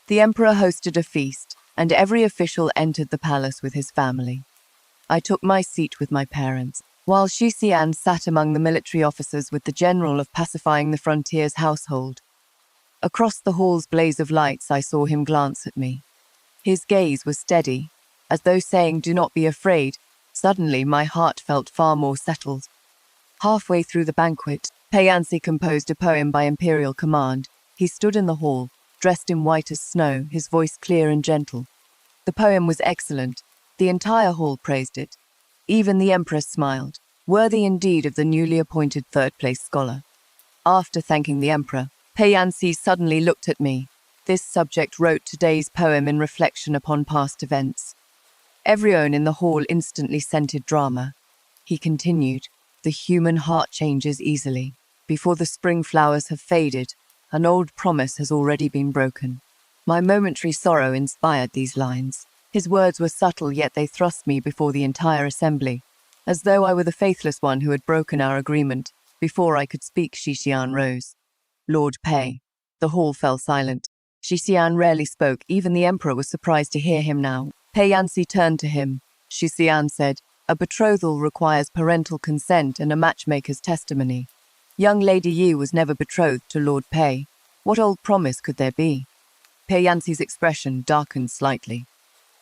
The Emperor hosted a feast, and every official entered the palace with his family. I took my seat with my parents, while Xixian sat among the military officers with the general of pacifying the frontier's household. Across the hall's blaze of lights, I saw him glance at me. His gaze was steady, as though saying, "Do not be afraid." Suddenly, my heart felt far more settled. Halfway through the banquet, Pei Yanxi composed a poem by imperial command. He stood in the hall, dressed in white as snow, his voice clear and gentle. The poem was excellent. The entire hall praised it. Even the Empress smiled, worthy indeed of the newly appointed third-place scholar. After thanking the Emperor, Pei Yanxi suddenly looked at me. This subject wrote today's poem in reflection upon past events. Everyone in the hall instantly scented drama. He continued, "The human heart changes easily. Before the spring flowers have faded, an old promise has already been broken." My momentary sorrow inspired these lines. His words were subtle, yet they thrust me before the entire assembly, as though I were the faithless one who had broken our agreement. Before I could speak, Xixian rose. "Lord Pei." The hall fell silent. Xixian rarely spoke. Even the Emperor was surprised to hear him now. Pei Yanxi turned to him. Xixian said, "A betrothal requires parental consent and a matchmaker's testimony. Young Lady Yu was never betrothed to Lord Pei. What old promise could there be?" Pei Yanxi's expression darkened slightly.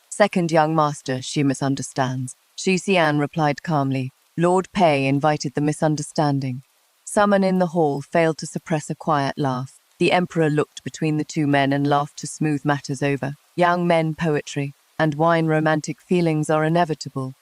"Second young master, she misunderstands." Xixian replied calmly. Lord Pei invited the misunderstanding. Someone in the hall failed to suppress a quiet laugh. The Emperor looked between the two men and laughed to smooth matters over. Young men poetry and wine romantic feelings are inevitable.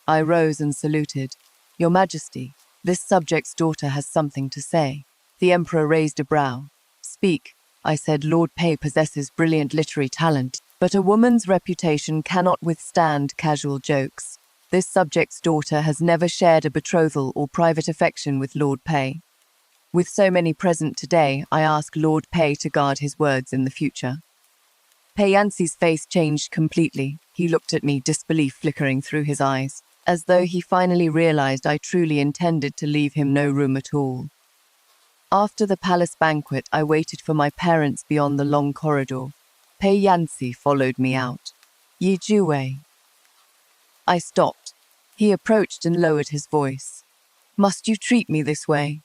I rose and saluted. "Your Majesty, this subject's daughter has something to say." The Emperor raised a brow. "Speak," I said. "Lord Pei possesses brilliant literary talent, but a woman's reputation cannot withstand casual jokes. This subject's daughter has never shared a betrothal or private affection with Lord Pei. With so many present today, I ask Lord Pei to guard his words in the future." Pei Yanxi's face changed completely. He looked at me, disbelief flickering through his eyes, as though he finally realized I truly intended to leave him no room at all. After the palace banquet, I waited for my parents beyond the long corridor. Pei Yanxi followed me out. "Yi Juwei." I stopped. He approached and lowered his voice. "Must you treat me this way?"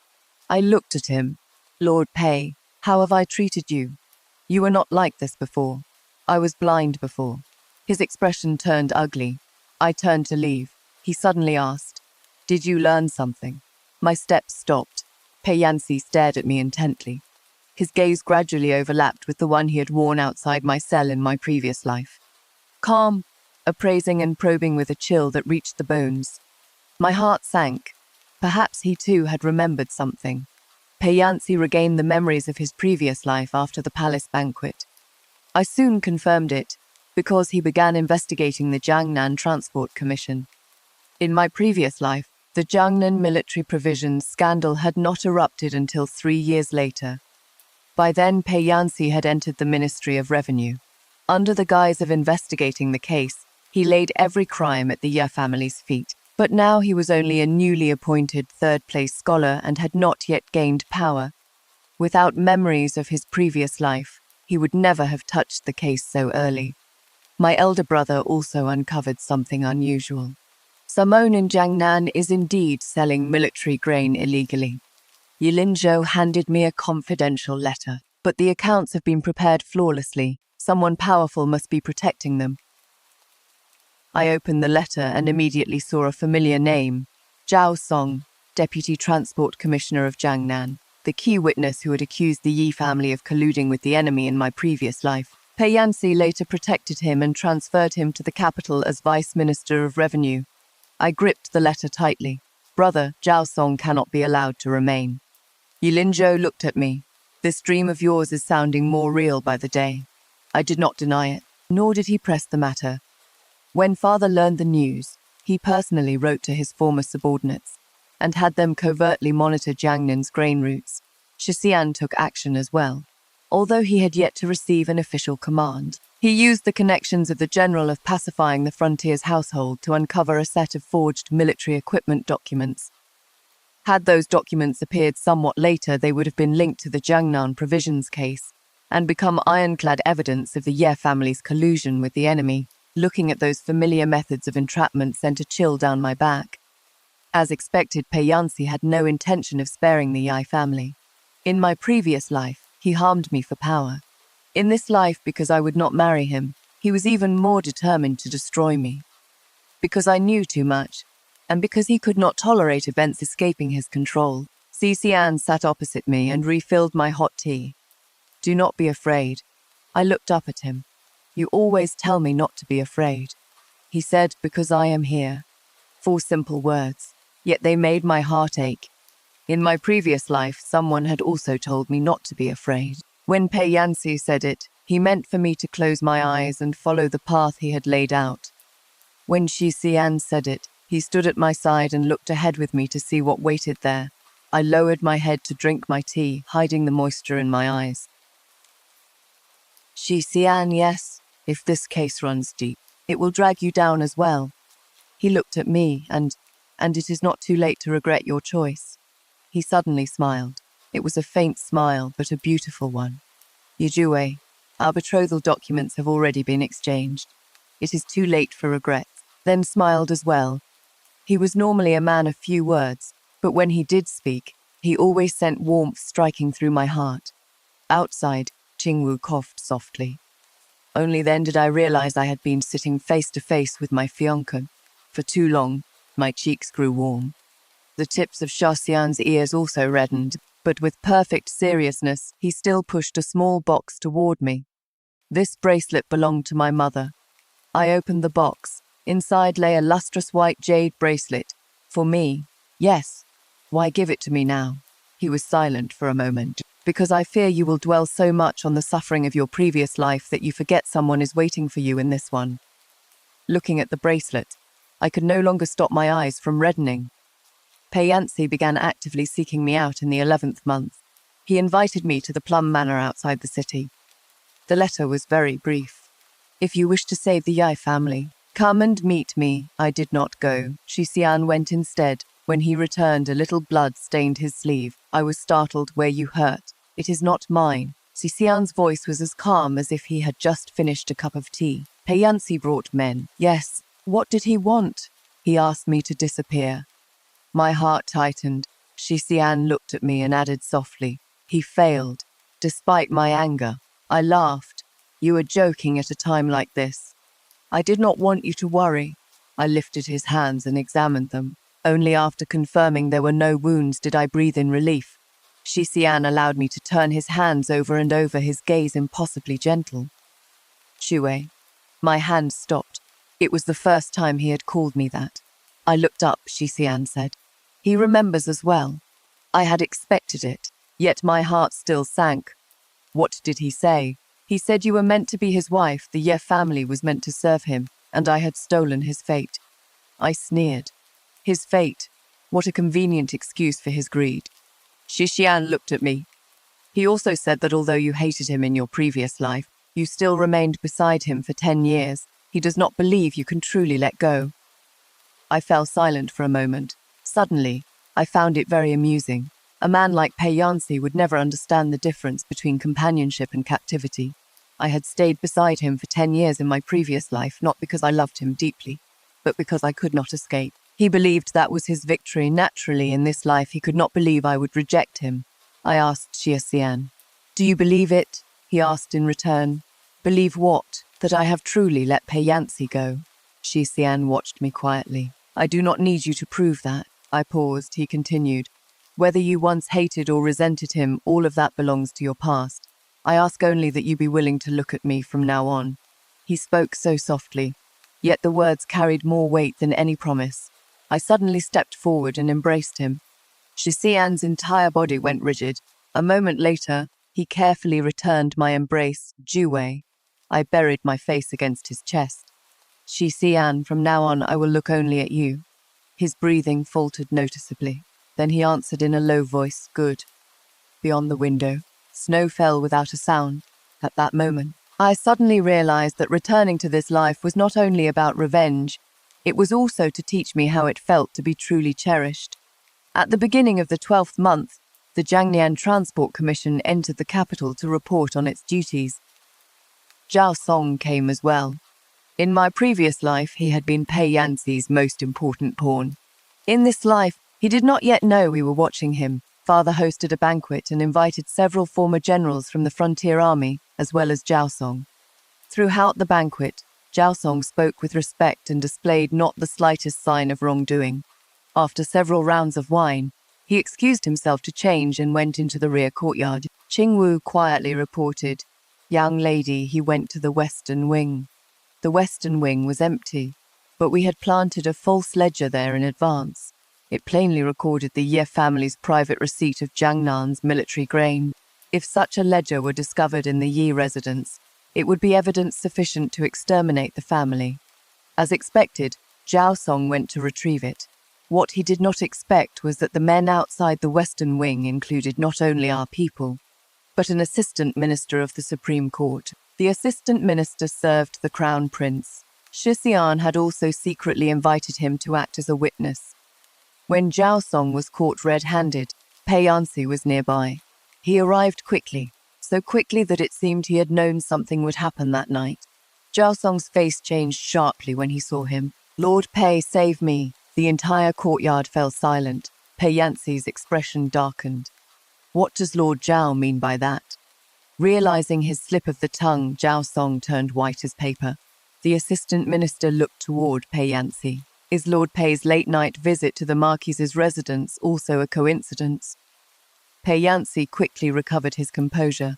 I looked at him. "Lord Pei, how have I treated you? You were not like this before. I was blind before." His expression turned ugly. I turned to leave. He suddenly asked, "Did you learn something?" My steps stopped. Pei Yanxi stared at me intently. His gaze gradually overlapped with the one he had worn outside my cell in my previous life. Calm, appraising and probing with a chill that reached the bones. My heart sank. Perhaps he too had remembered something. Pei Yanxi regained the memories of his previous life after the palace banquet. I soon confirmed it, because he began investigating the Jiangnan Transport Commission. In my previous life, the Jiangnan military provisions scandal had not erupted until 3 years later. By then, Pei Yanxi had entered the Ministry of Revenue. Under the guise of investigating the case, he laid every crime at the Ye family's feet. But now he was only a newly appointed third-place scholar and had not yet gained power. Without memories of his previous life, he would never have touched the case so early. My elder brother also uncovered something unusual. Someone in Jiangnan is indeed selling military grain illegally. Yilinzhou handed me a confidential letter, but the accounts have been prepared flawlessly. Someone powerful must be protecting them. I opened the letter and immediately saw a familiar name, Zhao Song, Deputy Transport Commissioner of Jiangnan. the key witness who had accused the Yi family of colluding with the enemy in my previous life. Pei Yanxi later protected him and transferred him to the capital as Vice Minister of Revenue. I gripped the letter tightly. Brother, Zhao Song cannot be allowed to remain. Yilin Zhou looked at me. This dream of yours is sounding more real by the day. I did not deny it, nor did he press the matter. When father learned the news, he personally wrote to his former subordinates and had them covertly monitor Jiangnin's grain routes. Shixian took action as well. Although he had yet to receive an official command, he used the connections of the general of pacifying the frontier's household to uncover a set of forged military equipment documents. Had those documents appeared somewhat later, they would have been linked to the Jiangnan provisions case and become ironclad evidence of the Ye family's collusion with the enemy. Looking at those familiar methods of entrapment sent a chill down my back. As expected, Pei Yanxi had no intention of sparing the Yi family. In my previous life, he harmed me for power. In this life, because I would not marry him, he was even more determined to destroy me. Because I knew too much, and because he could not tolerate events escaping his control, Xixian sat opposite me and refilled my hot tea. Do not be afraid. I looked up at him. You always tell me not to be afraid. He said, because I am here. 4 simple words, yet they made my heart ache. In my previous life, someone had also told me not to be afraid. When Pei Yanxi said it, he meant for me to close my eyes and follow the path he had laid out. When Xixian said it, he stood at my side and looked ahead with me to see what waited there. I lowered my head to drink my tea, hiding the moisture in my eyes. Xixian, yes, if this case runs deep, it will drag you down as well. He looked at me, and it is not too late to regret your choice. He suddenly smiled. It was a faint smile, but a beautiful one. Yijue, our betrothal documents have already been exchanged. It is too late for regrets. Then smiled as well. He was normally a man of few words, but when he did speak, he always sent warmth striking through my heart. Outside, Qingwu coughed softly. Only then did I realize I had been sitting face to face with my fiancé. For too long, my cheeks grew warm. The tips of Xiaxian's ears also reddened, but with perfect seriousness, he still pushed a small box toward me. This bracelet belonged to my mother. I opened the box. Inside lay a lustrous white jade bracelet. For me, yes. Why give it to me now? He was silent for a moment. Because I fear you will dwell so much on the suffering of your previous life that you forget someone is waiting for you in this one. Looking at the bracelet, I could no longer stop my eyes from reddening. Pei Yanxi began actively seeking me out in the 11th month. He invited me to the Plum Manor outside the city. The letter was very brief. If you wish to save the Yi family, come and meet me. I did not go. Xixian went instead. When he returned, a little blood stained his sleeve. I was startled. Where you hurt? It is not mine. Xixian's voice was as calm as if he had just finished a cup of tea. Pei Yanxi brought men. Yes. What did he want? He asked me to disappear. My heart tightened. Xixian looked at me and added softly, he failed. Despite my anger, I laughed. You are joking at a time like this. I did not want you to worry. I lifted his hands and examined them. Only after confirming there were no wounds did I breathe in relief. Xixian allowed me to turn his hands over and over, his gaze impossibly gentle. Shui. My hand stopped. It was the first time he had called me that. I looked up, Xixian said. He remembers as well. I had expected it, yet my heart still sank. What did he say? He said you were meant to be his wife, the Ye family was meant to serve him, and I had stolen his fate. I sneered. His fate? What a convenient excuse for his greed. Xixian looked at me. He also said that although you hated him in your previous life, you still remained beside him for 10 years. He does not believe you can truly let go. I fell silent for a moment. Suddenly, I found it very amusing. A man like Pei Yanxi would never understand the difference between companionship and captivity. I had stayed beside him for 10 years in my previous life, not because I loved him deeply, but because I could not escape. He believed that was his victory. Naturally, in this life, he could not believe I would reject him. I asked Xiaxian, "Do you believe it?" He asked in return. "Believe what? That I have truly let Pei Yanxi go?" Xixian watched me quietly. "I do not need you to prove that." I paused. He continued, Whether you once hated or resented him, all of that belongs to your past. I ask only that you be willing to look at me from now on." He spoke so softly, yet the words carried more weight than any promise. I suddenly stepped forward and embraced him. Xixian's entire body went rigid. A moment later, he carefully returned my embrace, Juwei. I buried my face against his chest. "Xixian, from now on I will look only at you." His breathing faltered noticeably. Then he answered in a low voice, "Good." Beyond the window, snow fell without a sound. At that moment, I suddenly realized that returning to this life was not only about revenge, it was also to teach me how it felt to be truly cherished. At the beginning of the 12th month, the Jiangnian Transport Commission entered the capital to report on its duties. Zhao Song came as well. In my previous life, he had been Pei Yanxi's most important pawn. In this life, he did not yet know we were watching him. Father hosted a banquet and invited several former generals from the frontier army, as well as Zhao Song. Throughout the banquet, Zhao Song spoke with respect and displayed not the slightest sign of wrongdoing. After several rounds of wine, he excused himself to change and went into the rear courtyard. Qingwu quietly reported, "Young lady, he went to the western wing." The western wing was empty, but we had planted a false ledger there in advance. It plainly recorded the Ye family's private receipt of Jiangnan's military grain. If such a ledger were discovered in the Yi residence, it would be evidence sufficient to exterminate the family. As expected, Zhao Song went to retrieve it. What he did not expect was that the men outside the western wing included not only our people, but an assistant minister of the Supreme Court. The assistant minister served the crown prince. Xixian had also secretly invited him to act as a witness. When Zhao Song was caught red-handed, Pei Yanxi was nearby. He arrived quickly, so quickly that it seemed he had known something would happen that night. Zhao Song's face changed sharply when he saw him. "Lord Pei, save me." The entire courtyard fell silent. Pei Yanxi's expression darkened. What does Lord Zhao mean by that? Realizing his slip of the tongue, Zhao Song turned white as paper. The assistant minister looked toward Pei Yanxi. Is Lord Pei's late-night visit to the Marquis's residence also a coincidence? Pei Yanxi quickly recovered his composure.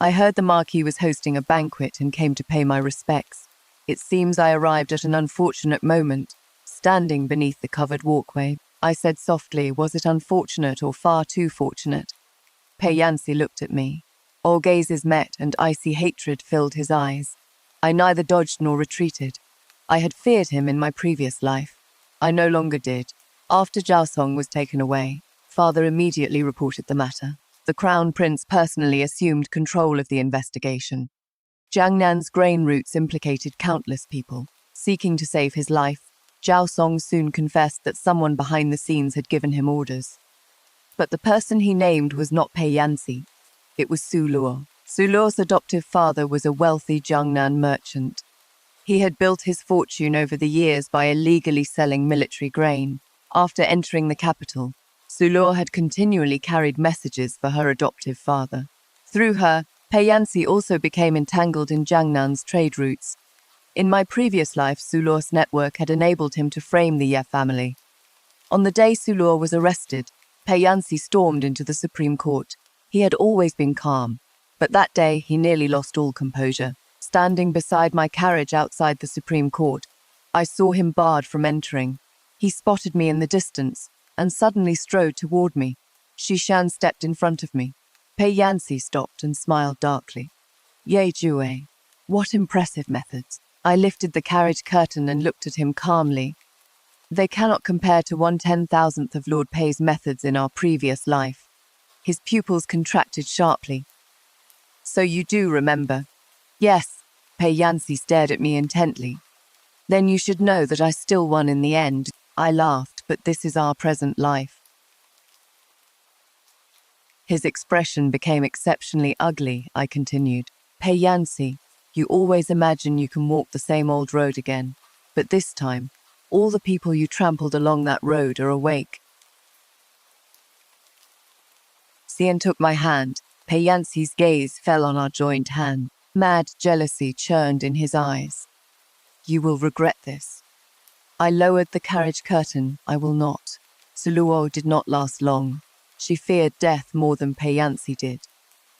"I heard the Marquis was hosting a banquet and came to pay my respects. It seems I arrived at an unfortunate moment, standing beneath the covered walkway." I said softly, "Was it unfortunate or far too fortunate?" Pei Yanxi looked at me. All gazes met and icy hatred filled his eyes. I neither dodged nor retreated. I had feared him in my previous life. I no longer did. After Zhao Song was taken away, Father immediately reported the matter. The Crown Prince personally assumed control of the investigation. Jiangnan's grain routes implicated countless people. Seeking to save his life, Zhao Song soon confessed that someone behind the scenes had given him orders. But the person he named was not Pei Yanxi. It was Su Luo. Su Luo's adoptive father was a wealthy Jiangnan merchant. He had built his fortune over the years by illegally selling military grain. After entering the capital, Su Luo had continually carried messages for her adoptive father. Through her, Pei Yanxi also became entangled in Jiangnan's trade routes. In my previous life, Su Luo's network had enabled him to frame the Ye family. On the day Su Luo was arrested, Pei Yanxi stormed into the Supreme Court. He had always been calm, but that day he nearly lost all composure. Standing beside my carriage outside the Supreme Court, I saw him barred from entering. He spotted me in the distance and suddenly strode toward me. Xishan stepped in front of me. Pei Yanxi stopped and smiled darkly. "Ye Jue, what impressive methods." I lifted the carriage curtain and looked at him calmly. "They cannot compare to 1/10,000th of Lord Pei's methods in our previous life." His pupils contracted sharply. "So you do remember?" "Yes." Pei Yanxi stared at me intently. "Then you should know that I still won in the end." I laughed, "But this is our present life." His expression became exceptionally ugly, I continued. "Pei Yanxi, you always imagine you can walk the same old road again. But this time, all the people you trampled along that road are awake." Xian took my hand. Pei Yanxi's gaze fell on our joined hand. Mad jealousy churned in his eyes. "You will regret this." I lowered the carriage curtain. "I will not." Su Luo did not last long. She feared death more than Pei Yancy did.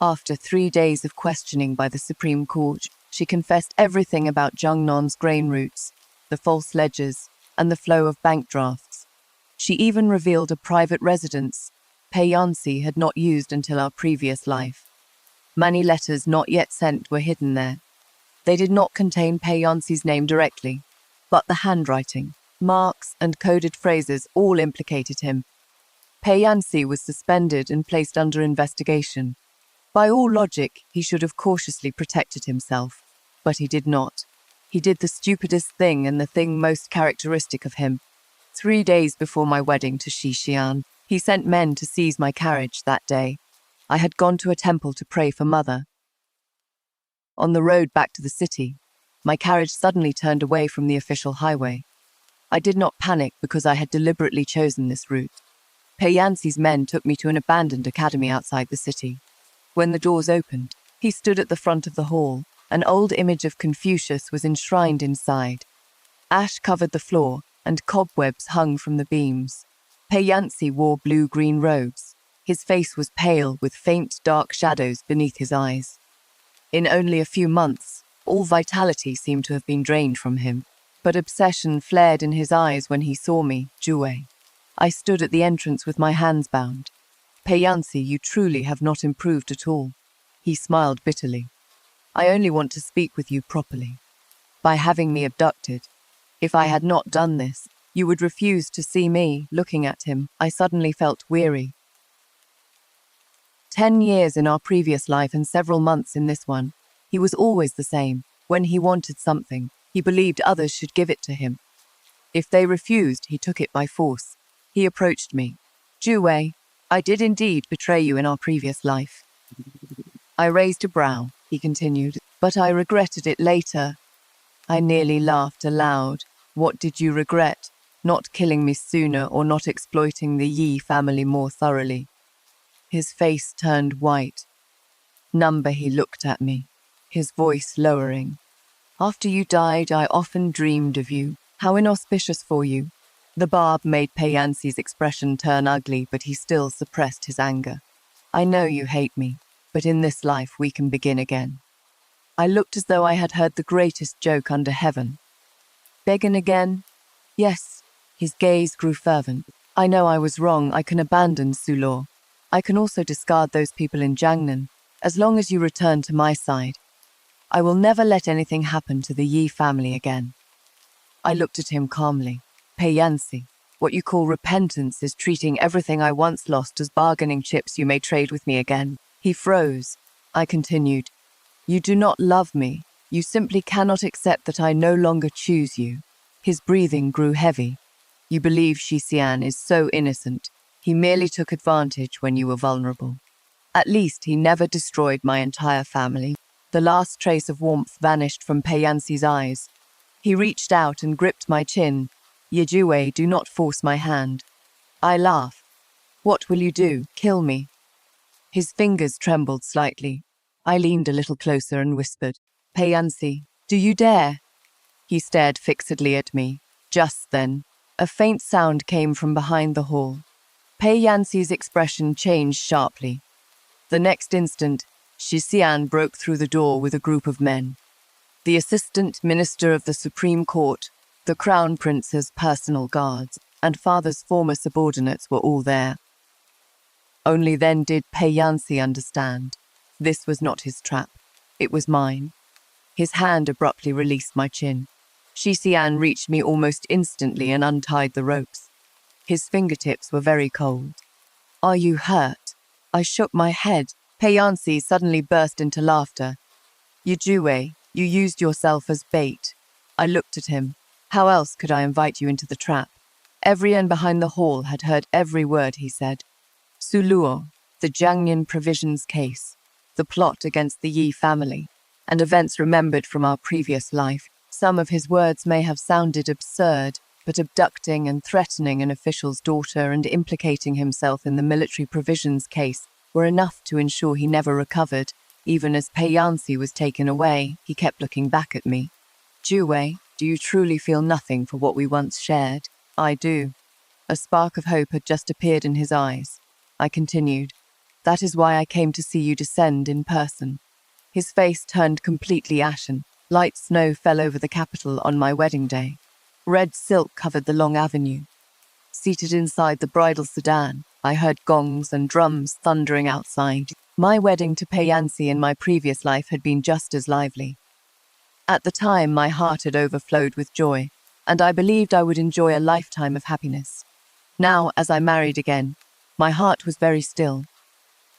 After 3 days of questioning by the Supreme Court, she confessed everything about Jungnon's grain routes, the false ledgers, and the flow of bank drafts. She even revealed a private residence Pei Yancy had not used until our previous life. Many letters not yet sent were hidden there. They did not contain Pei Yancy's name directly, but the handwriting, marks, and coded phrases all implicated him. Pei Yancy was suspended and placed under investigation. By all logic, he should have cautiously protected himself, but he did not. He did the stupidest thing and the thing most characteristic of him. 3 days before my wedding to Xixian, he sent men to seize my carriage that day. I had gone to a temple to pray for Mother. On the road back to the city, my carriage suddenly turned away from the official highway. I did not panic because I had deliberately chosen this route. Pei Yancy's men took me to an abandoned academy outside the city. When the doors opened, he stood at the front of the hall. An old image of Confucius was enshrined inside. Ash covered the floor, and cobwebs hung from the beams. Pei Yancy wore blue-green robes. His face was pale, with faint, dark shadows beneath his eyes. In only a few months, all vitality seemed to have been drained from him, but obsession flared in his eyes when he saw me, Jue. I stood at the entrance with my hands bound. Pei Yancy, you truly have not improved at all. He smiled bitterly. I only want to speak with you properly. By having me abducted, if I had not done this, you would refuse to see me. Looking at him, I suddenly felt weary. 10 years in our previous life and several months in this one, he was always the same. When he wanted something, he believed others should give it to him. If they refused, he took it by force. He approached me. Jue, I did indeed betray you in our previous life. I raised a brow, he continued, but I regretted it later. I nearly laughed aloud. What did you regret? Not killing me sooner or not exploiting the Yi family more thoroughly? His face turned white. Number, he looked at me, his voice lowering. After you died, I often dreamed of you. How inauspicious for you. The barb made Pei Yancy's expression turn ugly, but he still suppressed his anger. I know you hate me, but in this life we can begin again. I looked as though I had heard the greatest joke under heaven. Begin again? Yes. His gaze grew fervent. I know I was wrong. I can abandon Sulor. I can also discard those people in Jiangnan, as long as you return to my side. I will never let anything happen to the Yi family again. I looked at him calmly. Pei Yancy, what you call repentance is treating everything I once lost as bargaining chips you may trade with me again. He froze. I continued. You do not love me. You simply cannot accept that I no longer choose you. His breathing grew heavy. You believe Xixian is so innocent. He merely took advantage when you were vulnerable. At least he never destroyed my entire family. The last trace of warmth vanished from Pei Yancy's eyes. He reached out and gripped my chin. Yejue, do not force my hand. I laugh. What will you do? Kill me? His fingers trembled slightly. I leaned a little closer and whispered, Pei Yancy, do you dare? He stared fixedly at me. Just then, a faint sound came from behind the hall. Pei Yancy's expression changed sharply. The next instant, Xixian broke through the door with a group of men. The assistant minister of the Supreme Court, the Crown Prince's personal guards, and father's former subordinates were all there. Only then did Pei Yancy understand. This was not his trap. It was mine. His hand abruptly released my chin. Xixian reached me almost instantly and untied the ropes. His fingertips were very cold. Are you hurt? I shook my head. Pei Yancy suddenly burst into laughter. Yejue, you used yourself as bait. I looked at him. How else could I invite you into the trap? Everyone behind the hall had heard every word he said. Suluo, the Jiangnan provisions case, the plot against the Yi family, and events remembered from our previous life. Some of his words may have sounded absurd, but abducting and threatening an official's daughter and implicating himself in the military provisions case were enough to ensure he never recovered. Even as Pei Yancy was taken away, he kept looking back at me. Jue, do you truly feel nothing for what we once shared? I do. A spark of hope had just appeared in his eyes. I continued. That is why I came to see you descend in person. His face turned completely ashen. Light snow fell over the capital on my wedding day. Red silk covered the long avenue. Seated inside the bridal sedan, I heard gongs and drums thundering outside. My wedding to Payansi in my previous life had been just as lively. At the time, my heart had overflowed with joy, and I believed I would enjoy a lifetime of happiness. Now, as I married again, my heart was very still.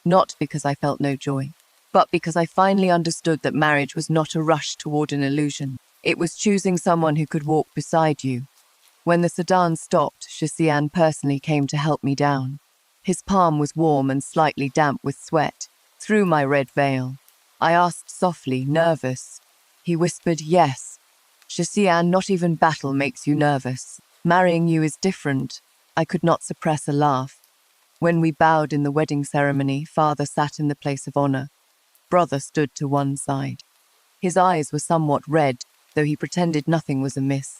Not because I felt no joy, but because I finally understood that marriage was not a rush toward an illusion. It was choosing someone who could walk beside you. When the sedan stopped, Xixian personally came to help me down. His palm was warm and slightly damp with sweat. Through my red veil, I asked softly, nervous. He whispered, yes. Xixian, not even battle makes you nervous. Marrying you is different. I could not suppress a laugh. When we bowed in the wedding ceremony, father sat in the place of honor. Brother stood to one side. His eyes were somewhat red, though he pretended nothing was amiss.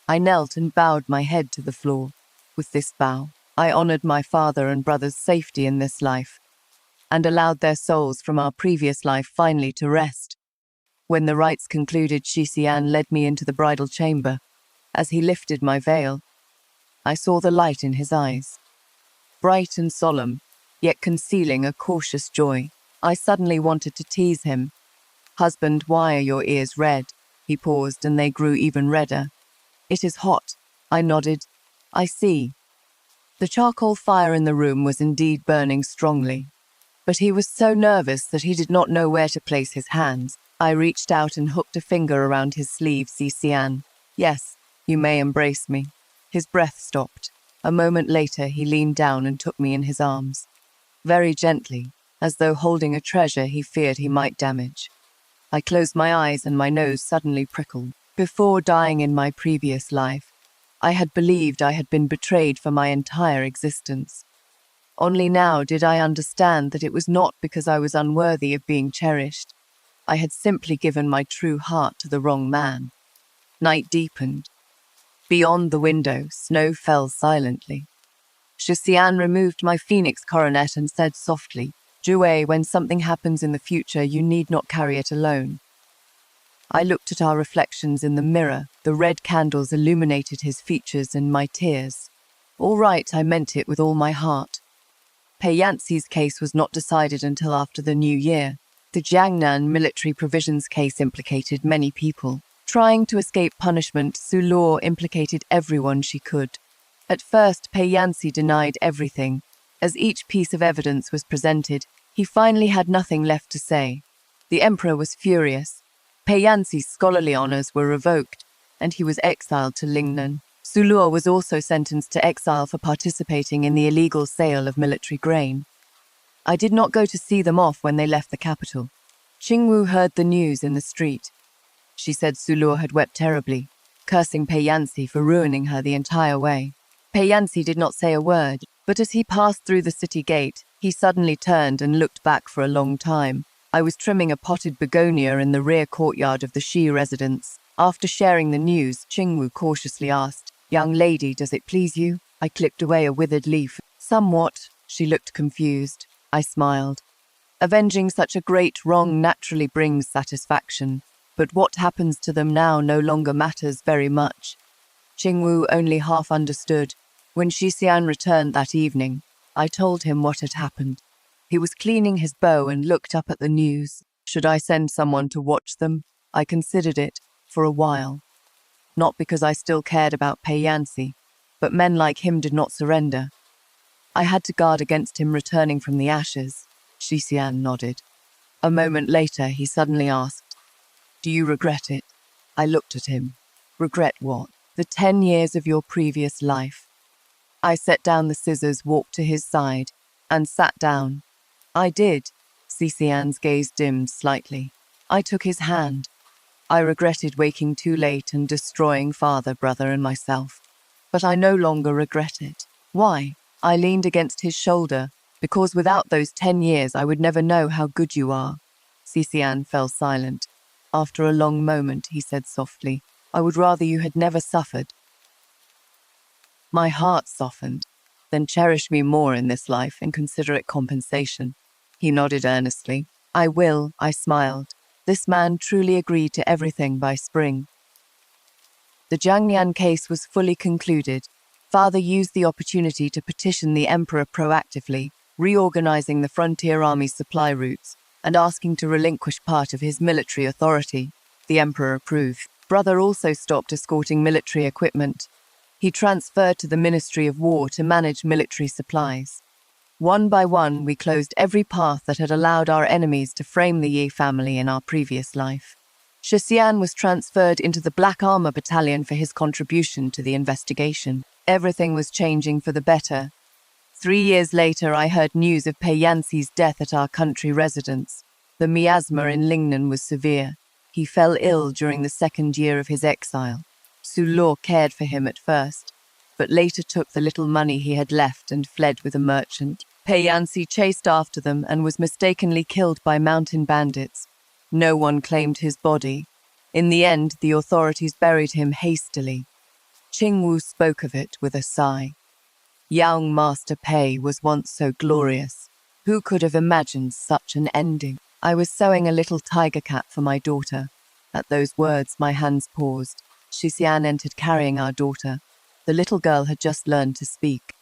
I knelt and bowed my head to the floor. With this bow, I honored my father and brother's safety in this life, and allowed their souls from our previous life finally to rest. When the rites concluded, Xixian led me into the bridal chamber. As he lifted my veil, I saw the light in his eyes. Bright and solemn, yet concealing a cautious joy. I suddenly wanted to tease him. Husband, why are your ears red? He paused, and they grew even redder. It is hot, I nodded. I see. The charcoal fire in the room was indeed burning strongly, but he was so nervous that he did not know where to place his hands. I reached out and hooked a finger around his sleeve. Xixian, yes, you may embrace me. His breath stopped. A moment later, he leaned down and took me in his arms. Very gently, as though holding a treasure he feared he might damage. I closed my eyes and my nose suddenly prickled. Before dying in my previous life, I had believed I had been betrayed for my entire existence. Only now did I understand that it was not because I was unworthy of being cherished. I had simply given my true heart to the wrong man. Night deepened. Beyond the window, snow fell silently. Xixian removed my phoenix coronet and said softly, Jue, when something happens in the future, you need not carry it alone. I looked at our reflections in the mirror. The red candles illuminated his features and my tears. All right, I meant it with all my heart. Payansi's case was not decided until after the new year. The Jiangnan military provisions case implicated many people. Trying to escape punishment, Sulor implicated everyone she could. At first, Payansi denied everything. As each piece of evidence was presented, he finally had nothing left to say. The emperor was furious. Payansi's scholarly honors were revoked, and he was exiled to Lingnan. Sulor was also sentenced to exile for participating in the illegal sale of military grain. I did not go to see them off when they left the capital. Qingwu heard the news in the street. She said Sulor had wept terribly, cursing Payansi for ruining her the entire way. Payansi did not say a word, but as he passed through the city gate, he suddenly turned and looked back for a long time. I was trimming a potted begonia in the rear courtyard of the Shi residence. After sharing the news, Qingwu cautiously asked, Young lady, does it please you? I clipped away a withered leaf. Somewhat. She looked confused. I smiled. Avenging such a great wrong naturally brings satisfaction, but what happens to them now no longer matters very much. Qingwu only half understood. When Xixian returned that evening, I told him what had happened. He was cleaning his bow and looked up at the news. Should I send someone to watch them? I considered it, for a while. Not because I still cared about Payansi, but men like him did not surrender. I had to guard against him returning from the ashes. Xixian nodded. A moment later, he suddenly asked, Do you regret it? I looked at him. Regret what? The 10 years of your previous life. I set down the scissors, walked to his side, and sat down. I did. Xixian's gaze dimmed slightly. I took his hand. I regretted waking too late and destroying father, brother, and myself. But I no longer regret it. Why? I leaned against his shoulder, because without those 10 years I would never know how good you are. Xixian fell silent. After a long moment, he said softly, I would rather you had never suffered. My heart softened. then cherish me more in this life and consider it compensation. He nodded earnestly. I will, I smiled. This man truly agreed to everything by spring. The Jiangyan case was fully concluded. Father used the opportunity to petition the emperor proactively, reorganizing the frontier army's supply routes and asking to relinquish part of his military authority. The emperor approved. Brother also stopped escorting military equipment. He transferred to the Ministry of War to manage military supplies. One by one, we closed every path that had allowed our enemies to frame the Yi family in our previous life. Shixian was transferred into the Black Armor Battalion for his contribution to the investigation. Everything was changing for the better. 3 years later, I heard news of Pei Yanxi's death at our country residence. The miasma in Lingnan was severe. He fell ill during the 2nd year of his exile. Su Luo cared for him at first, but later took the little money he had left and fled with a merchant. Pei Yanxi chased after them and was mistakenly killed by mountain bandits. No one claimed his body. In the end, the authorities buried him hastily. Qingwu spoke of it with a sigh. Young Master Pei was once so glorious. Who could have imagined such an ending? I was sewing a little tiger cat for my daughter. At those words, my hands paused. Shixian entered carrying our daughter. The little girl had just learned to speak.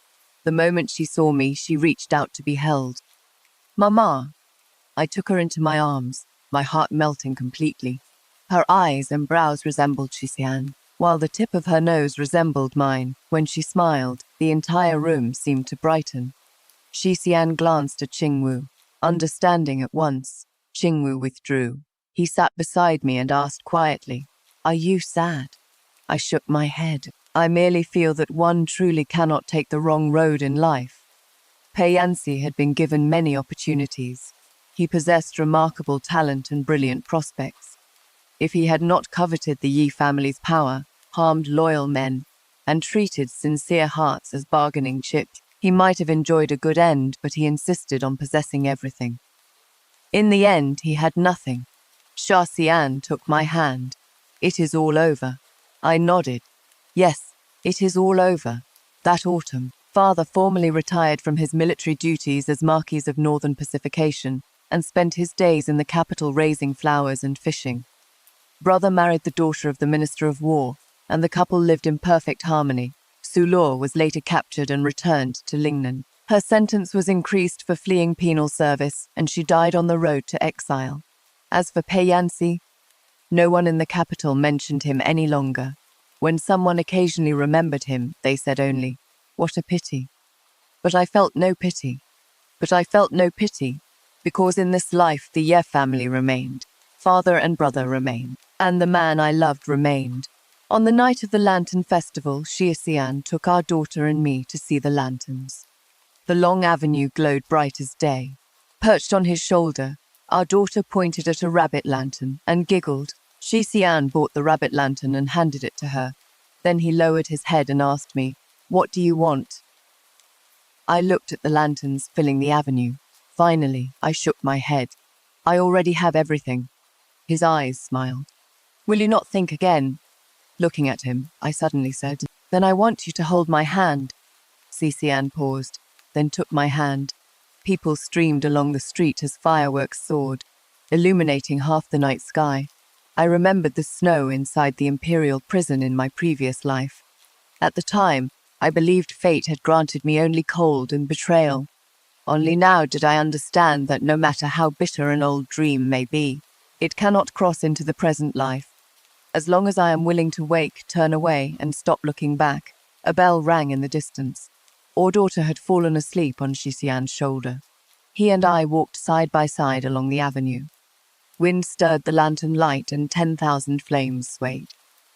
The moment she saw me, she reached out to be held. Mama! I took her into my arms, my heart melting completely. Her eyes and brows resembled Shixian, while the tip of her nose resembled mine. When she smiled, the entire room seemed to brighten. Shixian glanced at Qingwu. Understanding at once, Qingwu withdrew. He sat beside me and asked quietly, "Are you sad?" I shook my head. I merely feel that one truly cannot take the wrong road in life. Pei Yanxi had been given many opportunities. He possessed remarkable talent and brilliant prospects. If he had not coveted the Yi family's power, harmed loyal men, and treated sincere hearts as bargaining chips, he might have enjoyed a good end, but he insisted on possessing everything. In the end, he had nothing. Shixian took my hand. "It is all over." I nodded. "Yes, it is all over." That autumn, Father formally retired from his military duties as Marquis of Northern Pacification and spent his days in the capital raising flowers and fishing. Brother married the daughter of the Minister of War, and the couple lived in perfect harmony. Su Luo was later captured and returned to Lingnan. Her sentence was increased for fleeing penal service, and she died on the road to exile. As for Pei Yanxi, no one in the capital mentioned him any longer. When someone occasionally remembered him, they said only, "What a pity." But I felt no pity. Because in this life the Ye family remained. Father and brother remained. And the man I loved remained. On the night of the Lantern Festival, Shixian took our daughter and me to see the lanterns. The long avenue glowed bright as day. Perched on his shoulder, our daughter pointed at a rabbit lantern and giggled. Shixian bought the rabbit lantern and handed it to her. Then he lowered his head and asked me, "What do you want?" I looked at the lanterns filling the avenue. Finally, I shook my head. "I already have everything." His eyes smiled. "Will you not think again?" Looking at him, I suddenly said, "Then I want you to hold my hand." Shixian paused, then took my hand. People streamed along the street as fireworks soared, illuminating half the night sky. I remembered the snow inside the imperial prison in my previous life. At the time, I believed fate had granted me only cold and betrayal. Only now did I understand that no matter how bitter an old dream may be, it cannot cross into the present life. As long as I am willing to wake, turn away, and stop looking back. A bell rang in the distance. Our daughter had fallen asleep on Shixian's shoulder. He and I walked side by side along the avenue. Wind stirred the lantern light and 10,000 flames swayed.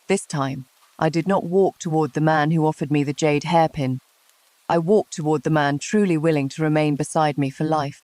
This time, I did not walk toward the man who offered me the jade hairpin. I walked toward the man truly willing to remain beside me for life.